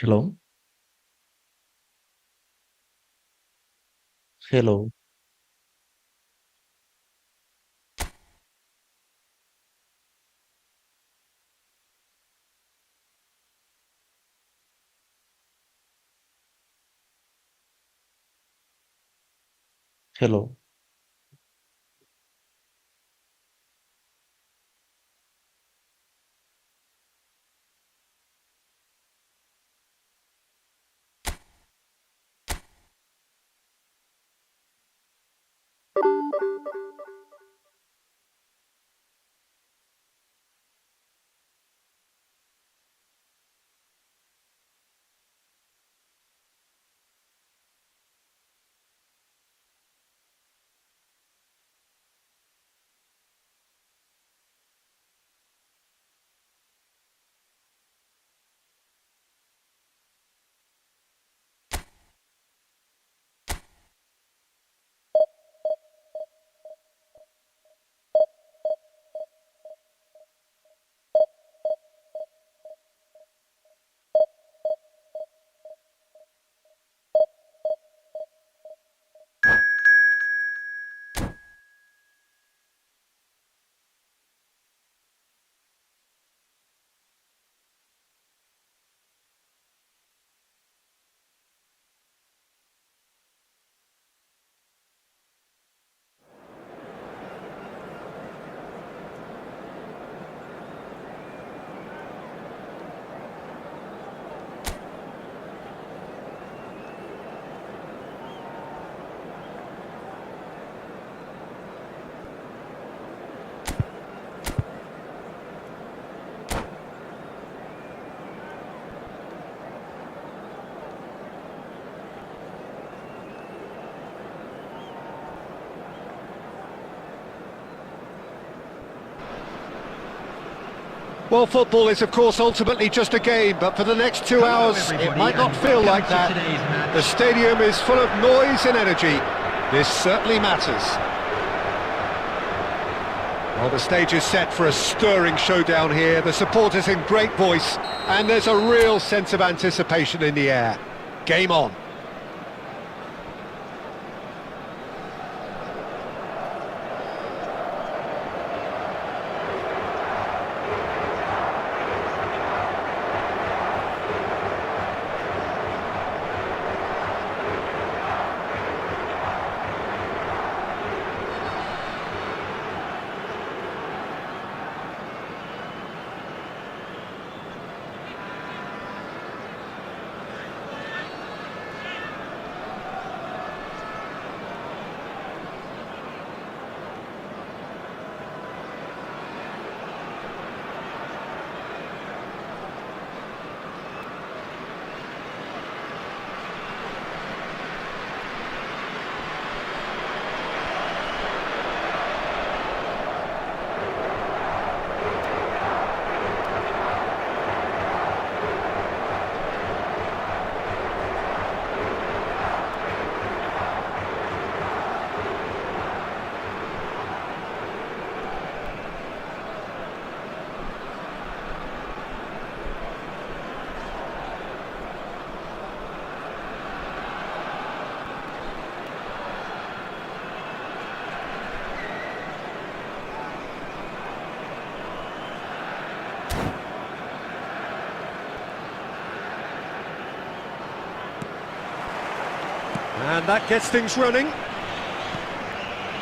Hello, hello, hello. Well, football is, of course, ultimately just a game, but for the next 2 hours, it might not feel like that. The stadium is full of noise and energy. This certainly matters. Well, the stage is set for a stirring showdown here. The supporters in great voice, and there's a real sense of anticipation in the air. Game on. And that gets things running.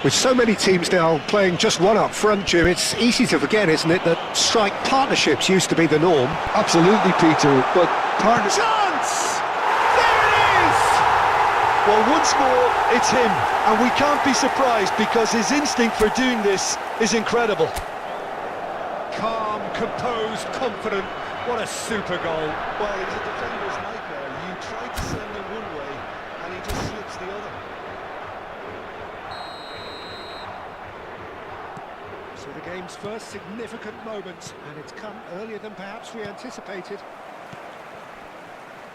With so many teams now playing just one up front, Jim, it's easy to forget, isn't it, that strike partnerships used to be the norm. Absolutely, Peter, but partners... Chance! There it is! Well, once more, it's him, and we can't be surprised because his instinct for doing this is incredible. Calm, composed, confident. What a super goal. Well, he's a defender's nightmare. You try to send him one way, and he just slips the other. So the game's first significant moment, and it's come earlier than perhaps we anticipated.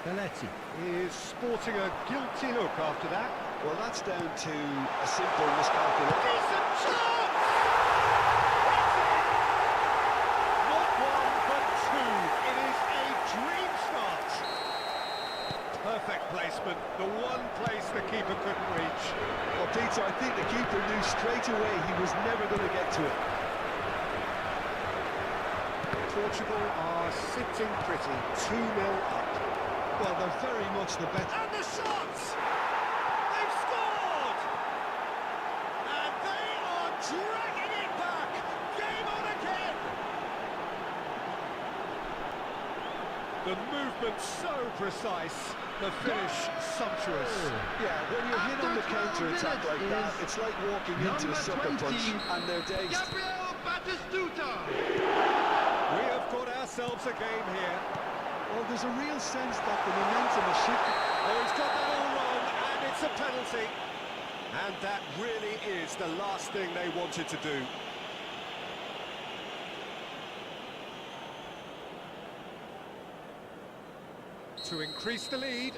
Belletti is sporting a guilty look after that. Well, that's down to a simple miscalculation. Decent shot! Not one, but two. It is a dream start. think the keeper knew straight away he was never going to get to it. Portugal are sitting pretty, 2-0 up. Well, they're very much the better. And the shot! They've scored! And they are dragging it back! Game on again! The movement so precise, the finish sumptuous. Yeah, when you're hit on the counter-attack like that, it's like walking into a sucker punch, and they're dazed. We have got ourselves a game here. Well, there's a real sense that the momentum is shifting. Oh, he's got that all wrong, and it's a penalty. And that really is the last thing they wanted to do. To increase the lead.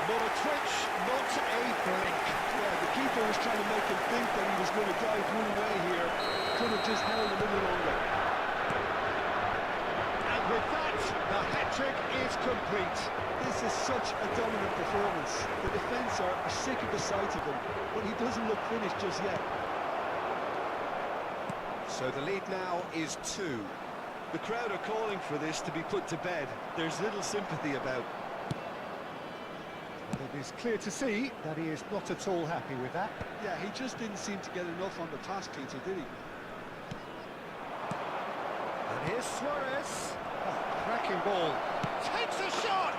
Not a twitch, not a blink. Yeah, the keeper was trying to make him think that he was going to dive one way here. Could have just held a little longer. And with that, the hat-trick is complete. This is such a dominant performance. The defence are sick of the sight of him, but he doesn't look finished just yet. So the lead now is 2. The crowd are calling for this to be put to bed. There's little sympathy about. But it is clear to see that he is not at all happy with that. Yeah, he just didn't seem to get enough on the pass, Peter, did he? And here's Suarez. Oh, cracking ball. Takes a shot!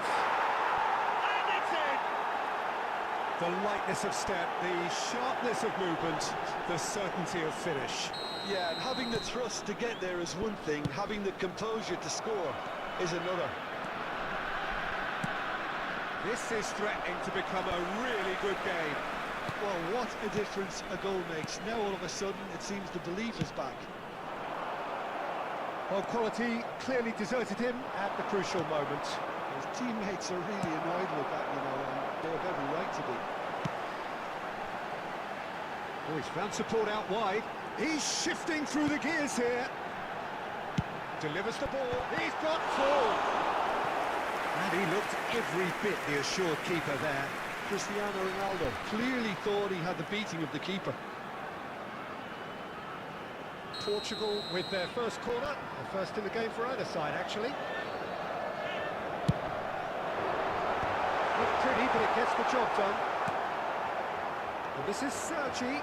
And it's in! The lightness of step, the sharpness of movement, the certainty of finish. Yeah, and having the thrust to get there is one thing, having the composure to score is another. This is threatening to become a really good game. Well, what a difference a goal makes. Now all of a sudden it seems the belief is back. Well, quality clearly deserted him at the crucial moment. His teammates are really annoyed with that, you know, and they have every right to be. Oh, he's found support out wide. He's shifting through the gears here. Delivers the ball. He's got 4. And he looked every bit the assured keeper there. Cristiano Ronaldo clearly thought he had the beating of the keeper. Portugal with their first corner, the first in the game for either side, actually. Not pretty, but it gets the job done. And this is Sergi.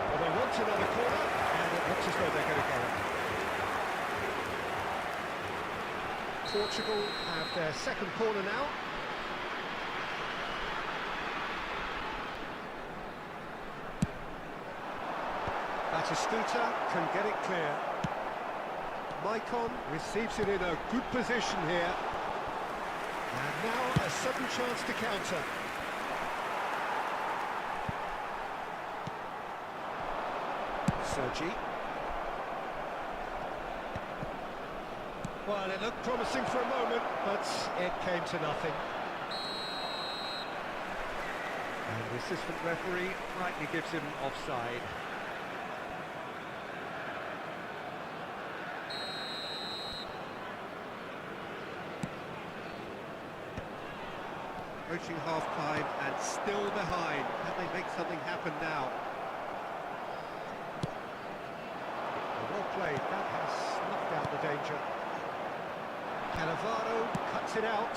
Well, they want another corner, and it looks as though they're going to get it. Portugal have their second corner now. Batistuta can get it clear. Maicon receives it in a good position here. And now a sudden chance to counter. Sergi. Well, it looked promising for a moment, but it came to nothing. And the assistant referee rightly gives him offside. Approaching half-time and still behind. Can they make something happen now? Well played, that has snuffed out the danger. Cannavaro cuts it out.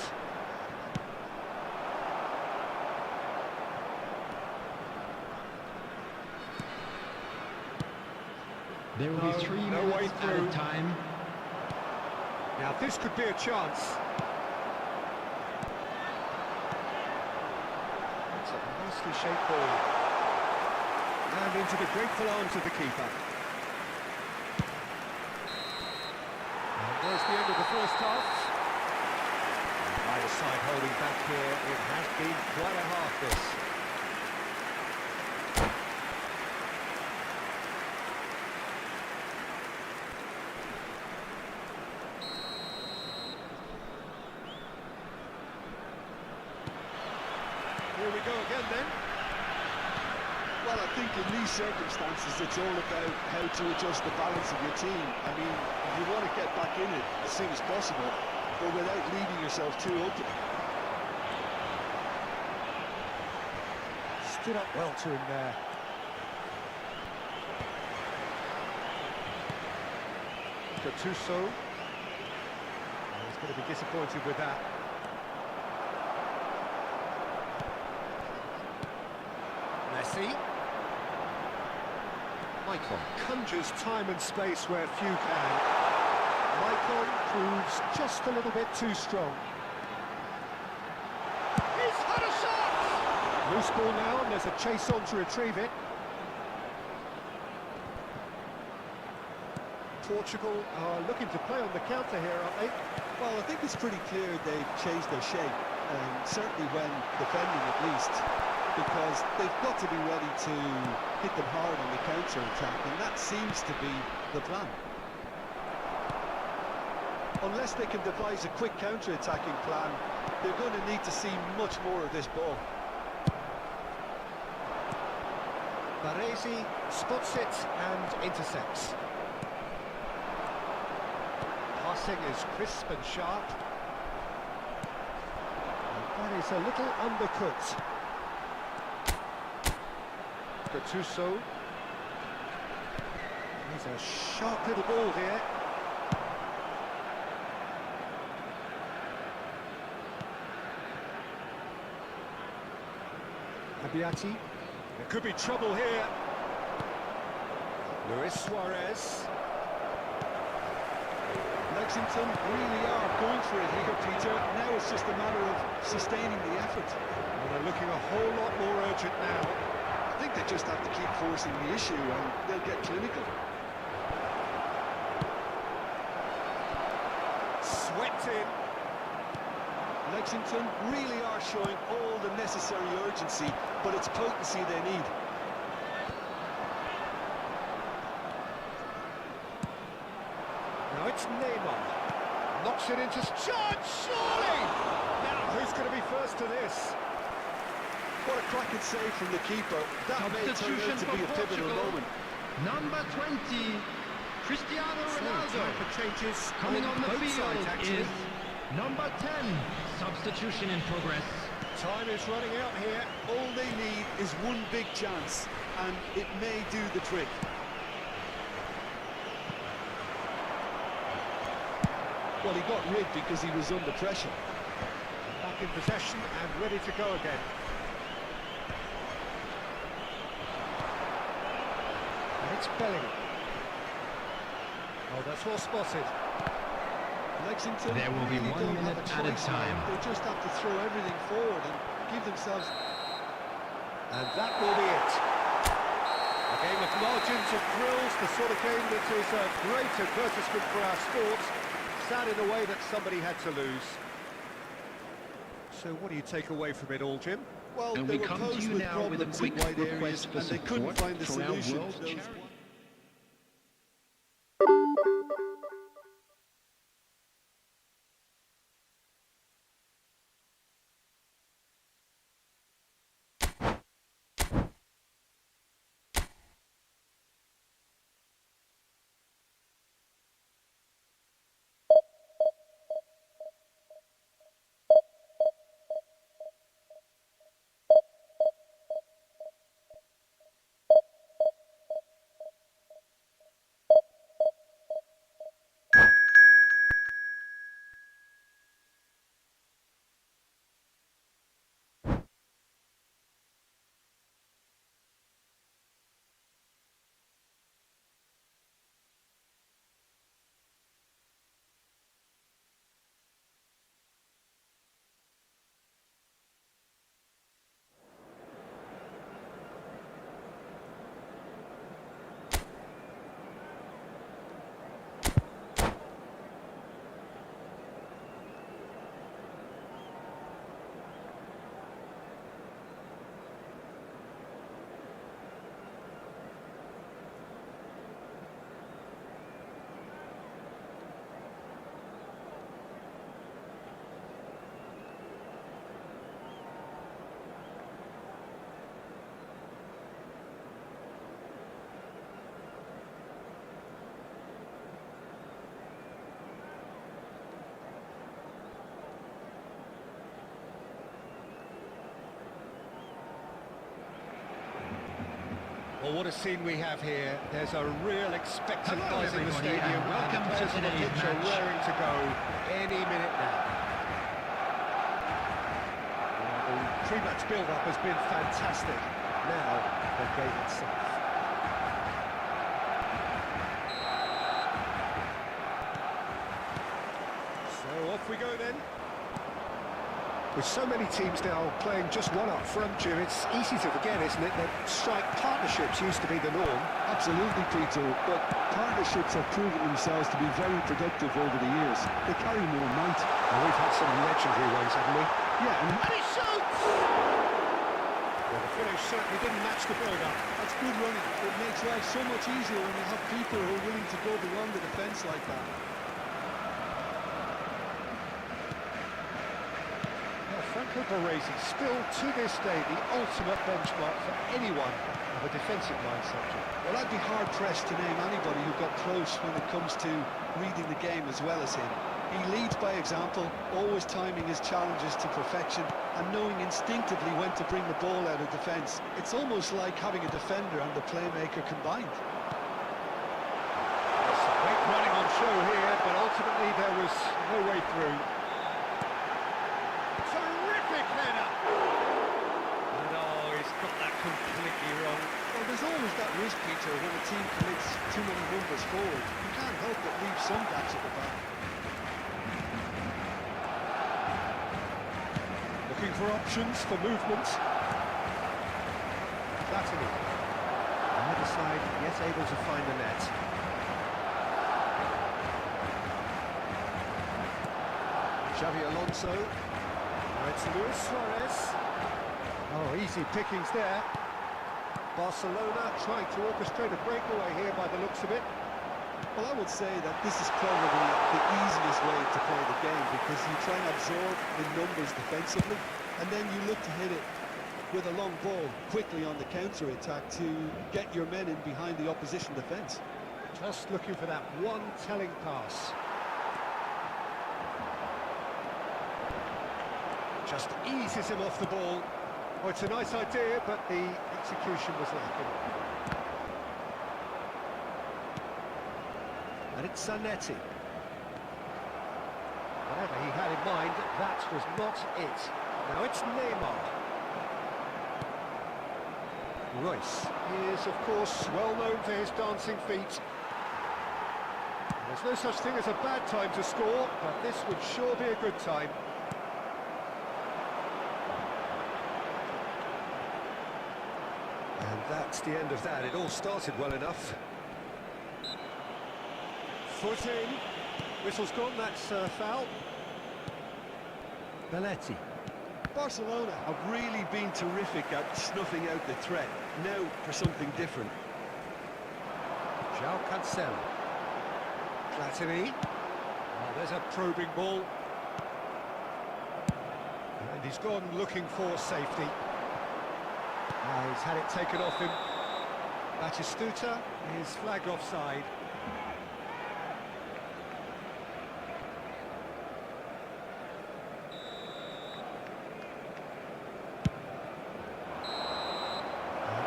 There will be 3 no way minutes through. at a time. Now this could be a chance. It's a nicely shaped ball. And into the grateful arms of the keeper. And there's the end of the first half. Either side holding back here. It has been quite a half, this. Here we go again then. Well, Well, I think in these circumstances, it's all about how to adjust the balance of your team. I mean, you want to get back in it as soon as possible, but without leaving yourself too open. Stood up well to him there. Gattuso. He's going to be disappointed with that. Messi. Michael conjures time and space where few can. Michael proves just a little bit too strong. He's had a shot! Loose ball now, and there's a chase on to retrieve it. Portugal are looking to play on the counter here, aren't they? Well, I think it's pretty clear they've changed their shape, certainly when defending at least, because they've got to be ready to hit them hard on the counter-attack, and that seems to be the plan. Unless they can devise a quick counter-attacking plan, they're going to need to see much more of this ball. Baresi spots it and intercepts. Passing is crisp and sharp. And that is a little undercooked. Gattuso. He's a sharp little ball here. Abiati. There could be trouble here. Luis Suarez. Lexington really are going for it here, Peter. Now it's just a matter of sustaining the effort. Well, they're looking a whole lot more urgent now. I think they just have to keep forcing the issue and they'll get clinical. Swept in. Lexington really are showing all the necessary urgency, but it's potency they need. Now it's Neymar. Knocks it into charge, surely! Now, who's going to be first to this? What a cracking save from the keeper. That may turn out to be a pivotal moment. Number 20, Cristiano Ronaldo. Time for changes Coming on the both field sides, actually. is number 10. Substitution in progress. Time is running out here. All they need is one big chance, and it may do the trick. Well, he got rid because he was under pressure. Back in possession and ready to go again. And it's Bellingham. Oh, that's well spotted. Lexington There will be really 1 don't minute have a at a choice time. now. They just have to throw everything forward and give themselves... And that will be it. A game of margins of thrills, the sort of game that is a great advertisement for our sport. Sad in a way that somebody had to lose. So what do you take away from it all, Jim? Well, And they we were come to posed you with now with a problems in quick wide areas, request for and they couldn't support find the for our solution world to those... charity. what a scene we have here. There's a real expectant Hello, buzz in the everybody, stadium, and welcome the players to on the today's pitch are match. raring to go any minute now. Well, the pre-match build-up has been fantastic. Now, the game itself. So off we go then. With so many teams now playing just one up front, Jim, it's easy to forget, isn't it, that strike partnerships used to be the norm. Absolutely, Peter, but partnerships have proven themselves to be very productive over the years. They carry more might. And we've had some legendary ones, haven't we? Yeah, and And he shoots! Well, the finish certainly didn't match the build-up. that's good running. It makes life so much easier when you have people who are willing to go beyond the defence like that. Franco Baresi, still to this day the ultimate benchmark for anyone of a defensive mindset. Well, I'd be hard-pressed to name anybody who got close when it comes to reading the game as well as him. He leads by example, always timing his challenges to perfection and knowing instinctively when to bring the ball out of defence. It's almost like having a defender and the playmaker combined. Great running on show here, but ultimately there was no way through. Terrific header! And oh, he's got that completely wrong. Well, there's always that risk, Peter, when a team commits too many numbers forward. You can't help but leave some gaps at the back. Looking for options for movement. Flattening. Either side yet able to find the net. Xavi Alonso. Now it's Luis Suarez. Oh, easy pickings there. Barcelona trying to orchestrate a breakaway here by the looks of it. Well, I would say that this is probably the easiest way to play the game because you try and absorb the numbers defensively and then you look to hit it with a long ball quickly on the counter-attack to get your men in behind the opposition defence. Just looking for that one telling pass. Just eases him off the ball. Oh, it's a nice idea, but the execution was lacking. And it's Zanetti. Whatever he had in mind, that was not it. Now it's Neymar. Royce is, of course, well known for his dancing feet. There's no such thing as a bad time to score, but this would sure be a good time. And that's the end of that. It all started well enough. Foot in. Whistle's gone, that's foul. Belletti. Barcelona have really been terrific at snuffing out the threat. Now for something different. João Cancelo. Platini. Oh, there's a probing ball. And he's gone looking for safety. Now he's had it taken off him. Batistuta is flagged offside.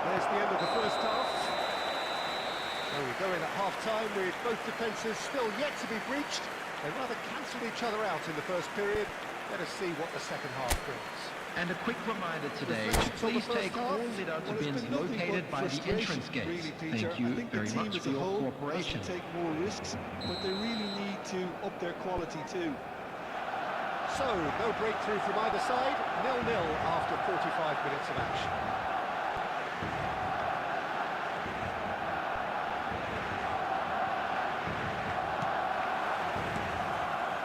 There's the end of the first half. So we go in at half-time with both defences still yet to be breached. They rather cancelled each other out in the first period. Let us see what the second half brings. And a quick reminder today, Reflections on the please first take half? all litter bins located by the entrance gates. Really, Peter. Thank you I think very the team much as for a your whole cooperation. has to take more risks, but they really need to up their quality too. So, no breakthrough from either side, 0-0 after 45 minutes of action.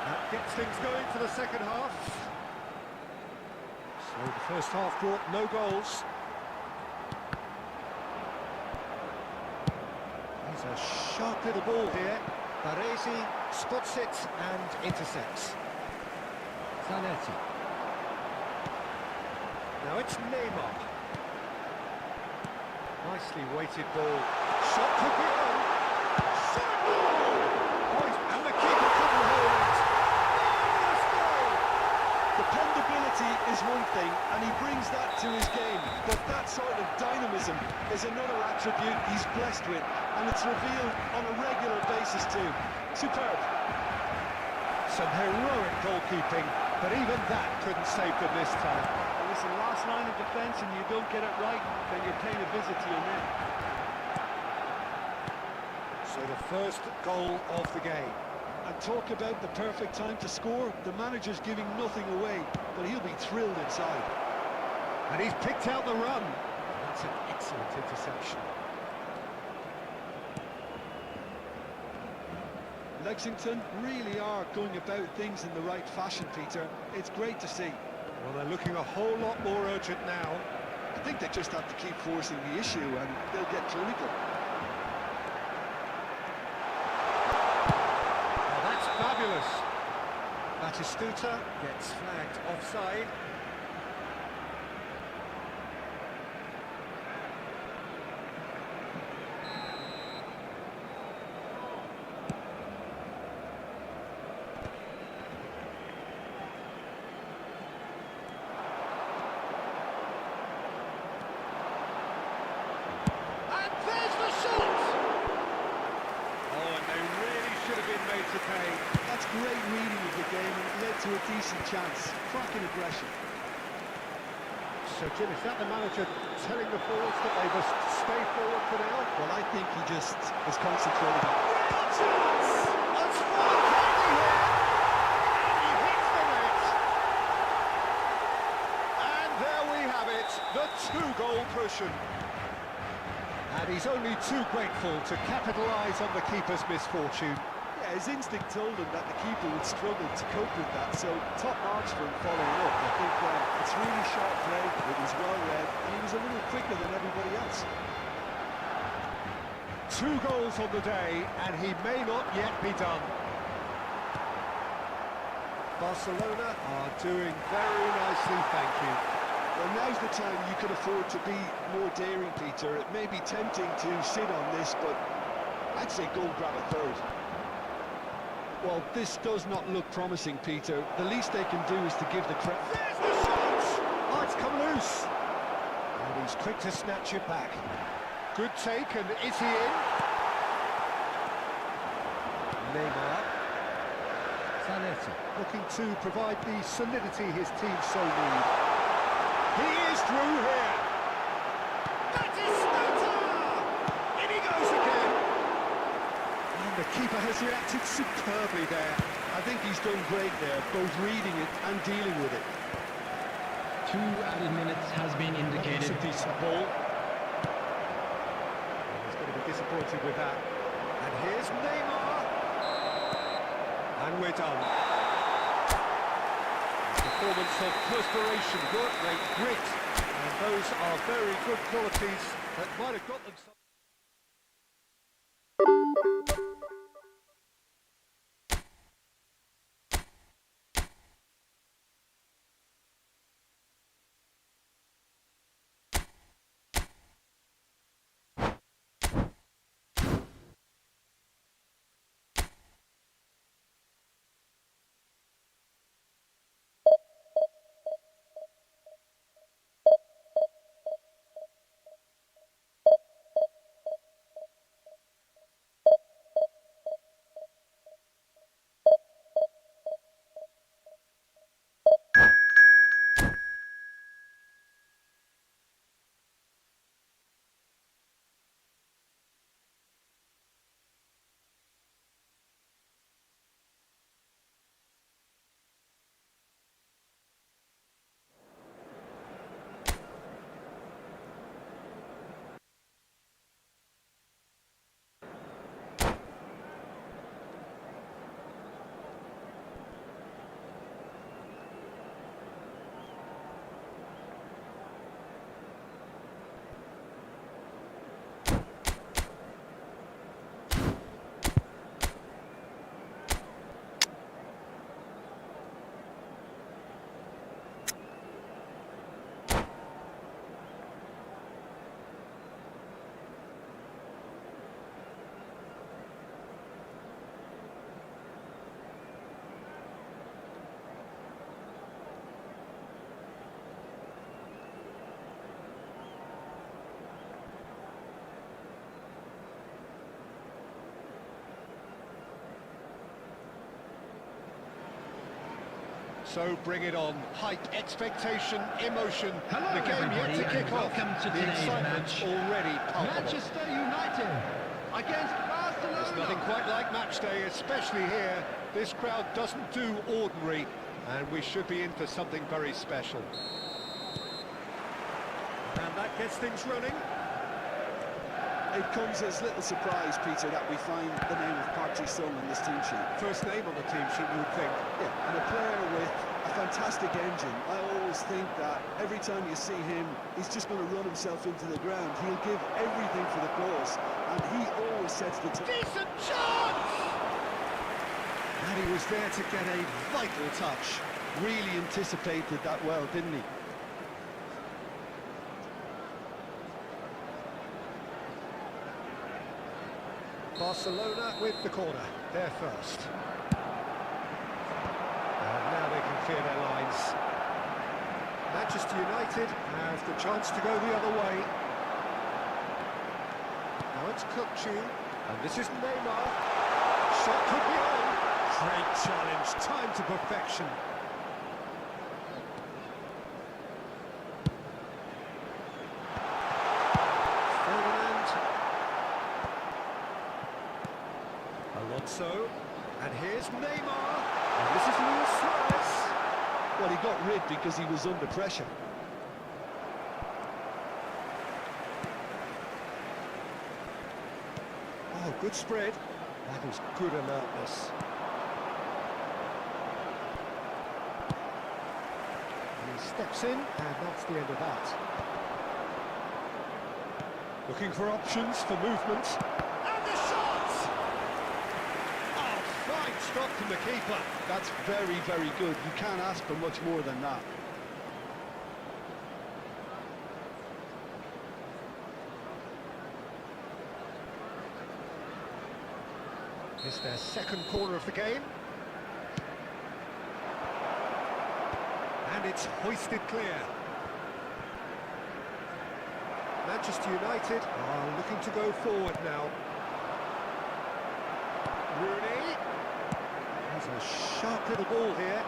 That gets things going for the second half. So the first half brought no goals. There's a sharp little ball here. Baresi spots it and intercepts. Zanetti. Now it's Neymar. Nicely weighted ball. Shot could be on. Shot! Oh, and the keeper couldn't hold it. Marvellous goal! Dependability is one thing, and he brings brings that to his game, but that sort of dynamism is another attribute he's blessed with, and it's revealed on a regular basis too. Superb. Some heroic goalkeeping, but even that couldn't save them this time. Well, listen, last line of defence and you don't get it right, then you're paying a visit to your net. So the first goal of the game. And talk about the perfect time to score. The manager's giving nothing away, but he'll be thrilled inside. And he's picked out the run. That's an excellent interception. Lexington really are going about things in the right fashion, Peter. It's great to see. Well, they're looking a whole lot more urgent now. I think they just have to keep forcing the issue and they'll get clinical. Oh, that's fabulous. Batistuta gets flagged offside. To pay. That's great reading of the game and it led to a decent chance. Cracking aggression. So, Jim, is that the manager telling the forwards that they must stay forward for now? Well, I think he just is concentrating on it. Real chance! That's Full Kenny here! And he hits the net! And there we have it, the two-goal cushion. And he's only too grateful to capitalise on the keeper's misfortune. Yeah, his instinct told him that the keeper would struggle to cope with that, so top marks for him following up. I think it's really sharp play, it was well read, and he was a little quicker than everybody else. 2 goals on the day, and he may not yet be done. Barcelona are doing very nicely, thank you. Well, now's the time you can afford to be more daring, Peter. It may be tempting to sit on this, but I'd say go grab a third. Well, this does not look promising, Peter. The least they can do is to give the credit. There's the shot! Oh, it's come loose. And he's quick to snatch it back. Good take, and is he in? Neymar. Zanetti looking to provide the solidity his team so need. He is through here. Batistuta! In he goes again! And the keeper has reacted superbly there. I think he's done great there, both reading it and dealing with it. 2 added minutes has been It's indicated. a decent ball. He's going to be disappointed with that. And here's Neymar. And we're done. Performance of perspiration, work rate, grit. And those are very good qualities that might have got them some... So bring it on. Hype, expectation, emotion. Hello, The game yet everybody, to kick and off. welcome to The today's excitement's match. already palpable. Manchester United against Barcelona. There's nothing quite like match day, especially here. This crowd doesn't do ordinary, and we should be in for something very special. And that gets things running. It comes as little surprise, Peter, that we find the name of Park Ji-sung on this team sheet. First name on the team sheet, you would think. Yeah, and a player with a fantastic engine. I always think that every time you see him, he's just going to run himself into the ground. He'll give everything for the cause, and he always sets the tone. Decent chance! And he was there to get a vital touch. Really anticipated that well, didn't he? Barcelona with the corner, they're first. And now they can clear their lines. Manchester United have the chance to go the other way. Now it's Kukçu, and this is Neymar. Shot could be on. Great challenge, time to perfection. Alonso, and here's Neymar, and this is Luis Suarez. Well, he got rid because he was under pressure. Oh, good spread. That is good alertness. And he steps in, and that's the end of that. Looking for options for movement. And the shot! Oh, fine stop from the keeper. That's very, very good. You can't ask for much more than that. It's their second corner of the game. And it's hoisted clear. Manchester United are looking to go forward now. Rooney. There's a sharp little ball here.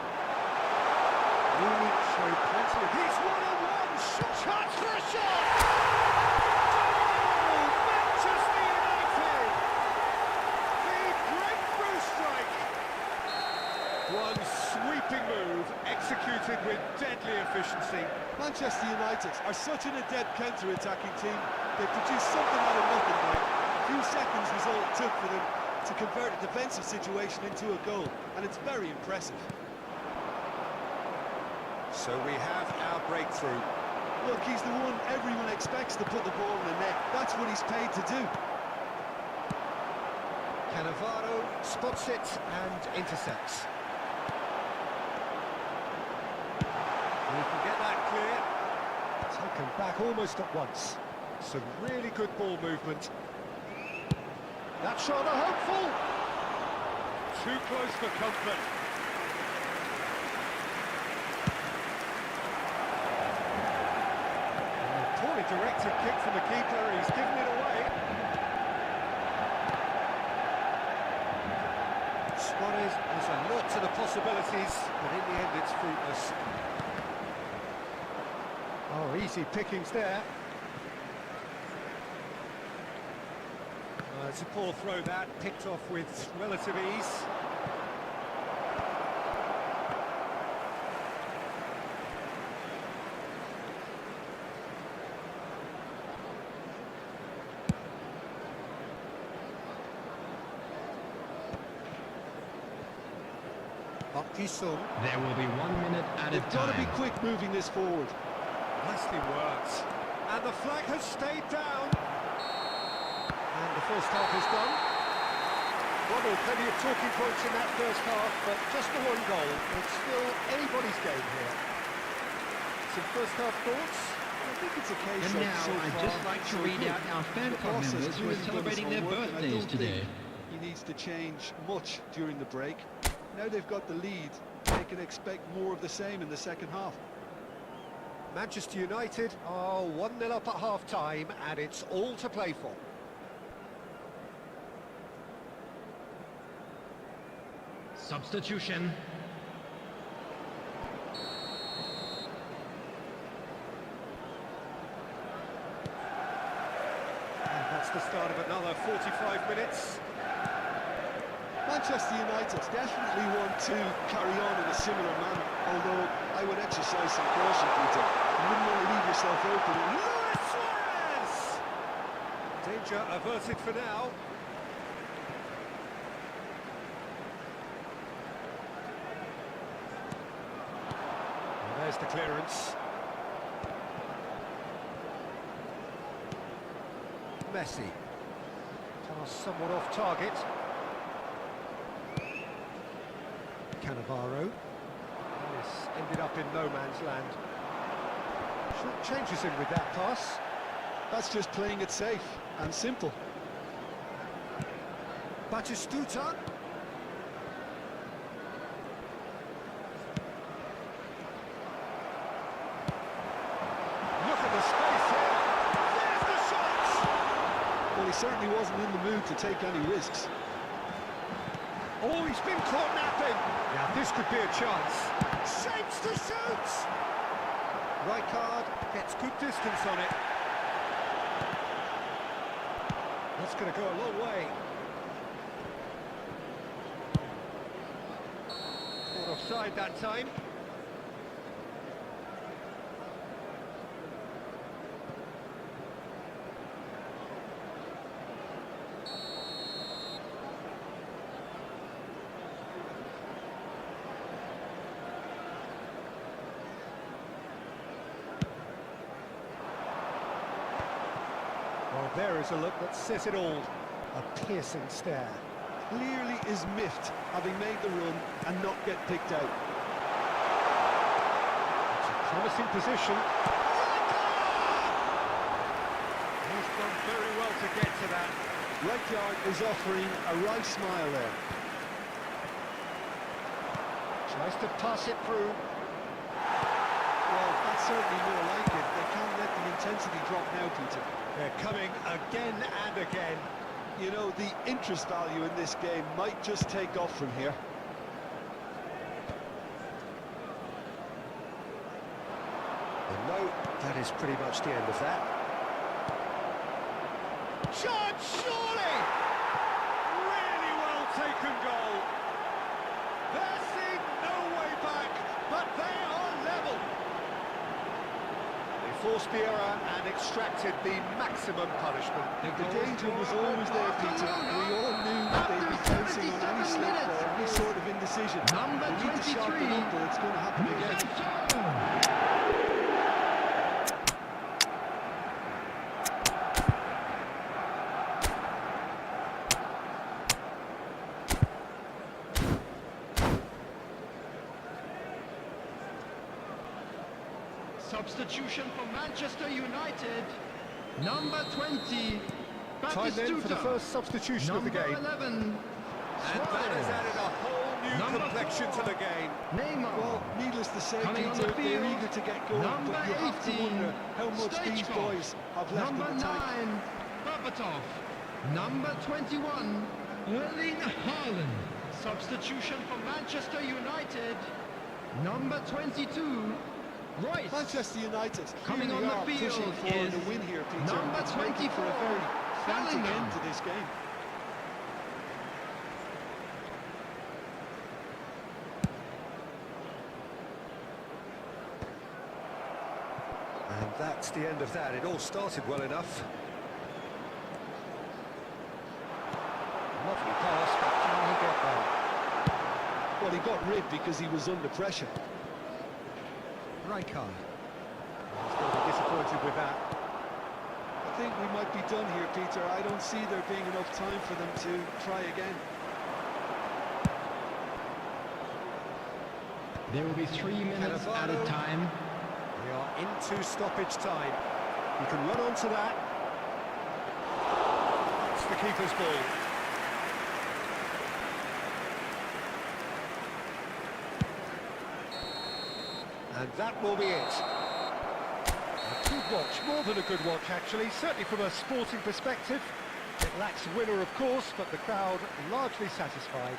Rooney showed plenty of... He's one-on-one! Chance for a shot! Oh, Manchester United! The breakthrough strike! One sweeping move, executed with deadly efficiency. Manchester United are such an adept counter-attacking team. They produced something out of nothing there. A few seconds was all it took for them to convert a defensive situation into a goal, and it's very impressive. So we have our breakthrough. Look, he's the one everyone expects to put the ball in the net. That's what he's paid to do. Cannavaro spots it and intercepts. He can get that clear. Taken back almost at once. Some really good ball movement. That's rather hopeful. Too close for comfort. And a poorly directed kick from the keeper. He's given it away. Suarez is alert to the possibilities, but in the end it's fruitless. Oh, easy pickings there. It's a poor throw that, picked off with relative ease. Park Ji-sung. There will be 1 minute at a They've got to be time. quick moving this forward. Nicely worked. And the flag has stayed down. And the first half is done. Well, there were plenty of talking points in that first half, but just the one goal. It's still anybody's game here. Some first half thoughts? I think it's a case And of now so I'd far, just like to so read good. out our fan The club boss has members who are really done his celebrating their homework, and I birthdays don't today. think he needs to change much during the break. Now they've got the lead, they can expect more of the same in the second half. Manchester United are 1-0 up at half-time, and it's all to play for. Substitution. 45 minutes. Manchester United definitely want to carry on in a similar manner, although I would exercise some caution, Peter. You wouldn't want to leave yourself open. Luis Suarez! Danger averted for now. And there's the clearance. Messi. Pass somewhat off target. Cannavaro. This ended up in no man's land. Short changes him with that pass. That's just playing it safe and simple. Batistuta. Look at the space here. There's the shot! Well, he certainly wasn't in the mood to take any risks. Oh, he's been caught napping. Now this could be a chance. Shapes to shoot. Right card, gets good distance on it. That's going to go a long way. Caught offside that time. Well, there is a look that says it all. A piercing stare. Clearly is miffed, having made the run and not get picked out. It's a promising position. He's done very well to get to that. Rijkaard is offering a wry smile there. Tries to pass it through. Well, that's certainly more like it. They can't let the intensity drop now, Peter. They're coming again and again. You know, the interest value in this game might just take off from here. And no, that is pretty much the end of that. Chance, surely! Really well taken goal. They're seeing no way back, but they are level. They forced the error and extracted the maximum punishment. The danger was always there, Peter. We all knew they'd be pouncing on any slip or any sort of indecision. Number They need to sharpen 23. up or it's going to happen again. Substitution for Manchester United. Number 20. Time then for the Batistuta. first substitution of the Number game. 11. And that has added a whole new Number complexion to 4. the game. Neymar. Well, needless to say, Coming on Peter, the they're field, eager to get going, number but you have to 18, wonder how much these Stoichkov. boys have left Number in the tank. 9. Berbatov. Number 21. Erling Haaland. Substitution for Manchester United. Number 22. Royce. Manchester United Coming clearly on the are field pushing for is the win here, Peter. number It's making for a 24, very frantic Bellingham. end to this game. And that's the end of that. It all started well enough. Lovely pass, but can he get there? Well, he got rid because he was under pressure. Rijkaard. He's going to be disappointed with that. I think we might be done here, Peter. I don't see there being enough time for them to try again. There will be 3 minutes at a Cannavaro. time. We are into stoppage time. You can run onto that. It's the keeper's ball. And that will be it. A good watch, more than a good watch actually, certainly from a sporting perspective. It lacks a winner of course, but the crowd largely satisfied.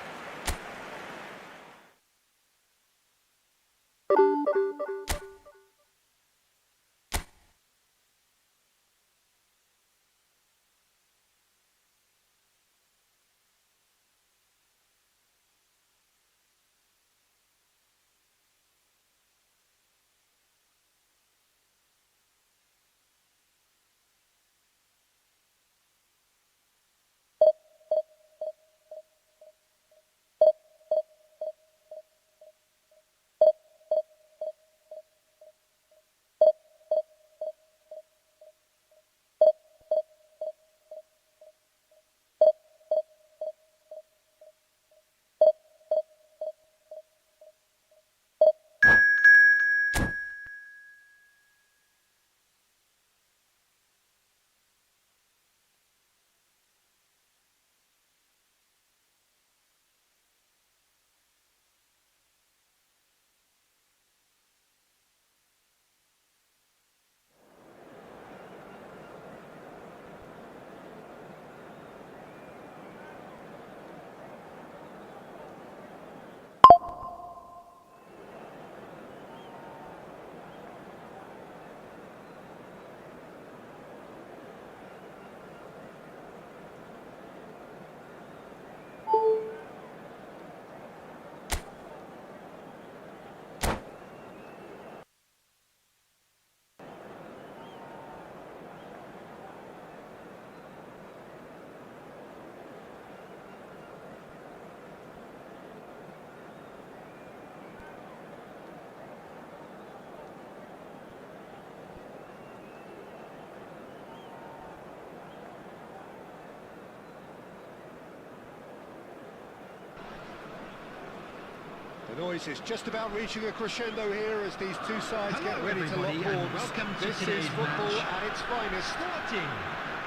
The noise is just about reaching a crescendo here as these two sides get ready to lock horns. Welcome to This today's is football match. at its finest. Sporting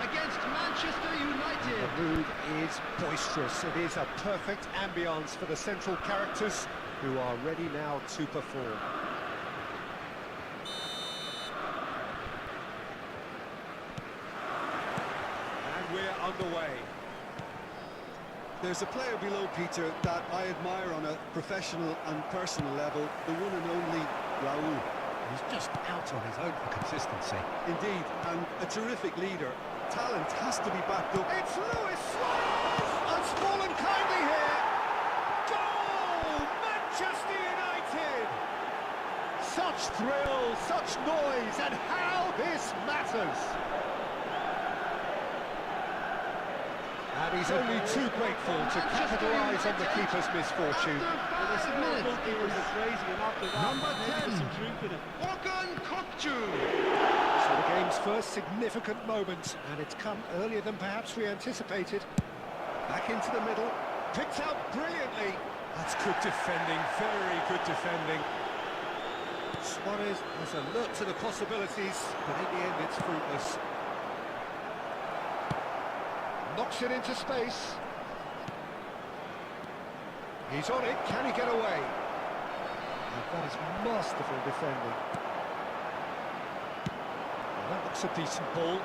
against Manchester United. The mood is boisterous. It is a perfect ambience for the central characters who are ready now to perform. And we're underway. There's a player below, Peter, that I admire on a professional and personal level, the one and only Raul. He's just out on his own for consistency. Indeed, and a terrific leader. Talent has to be backed up. It's Luis Suarez! It's fallen kindly here. Goal! Manchester United! Such thrill, such noise, and how this matters! And he's only too grateful to capitalise on the keeper's misfortune. It was a crazy, and after that, Number maybe 10. there's some truth in it. So the game's first significant moment, and it's come earlier than perhaps we anticipated. Back into the middle, picked out brilliantly. That's good defending, very good defending. Suarez was alert to the possibilities, but in the end it's fruitless. Knocks it into space. He's on it, can he get away? And that is masterful defending. Well, that looks a decent ball.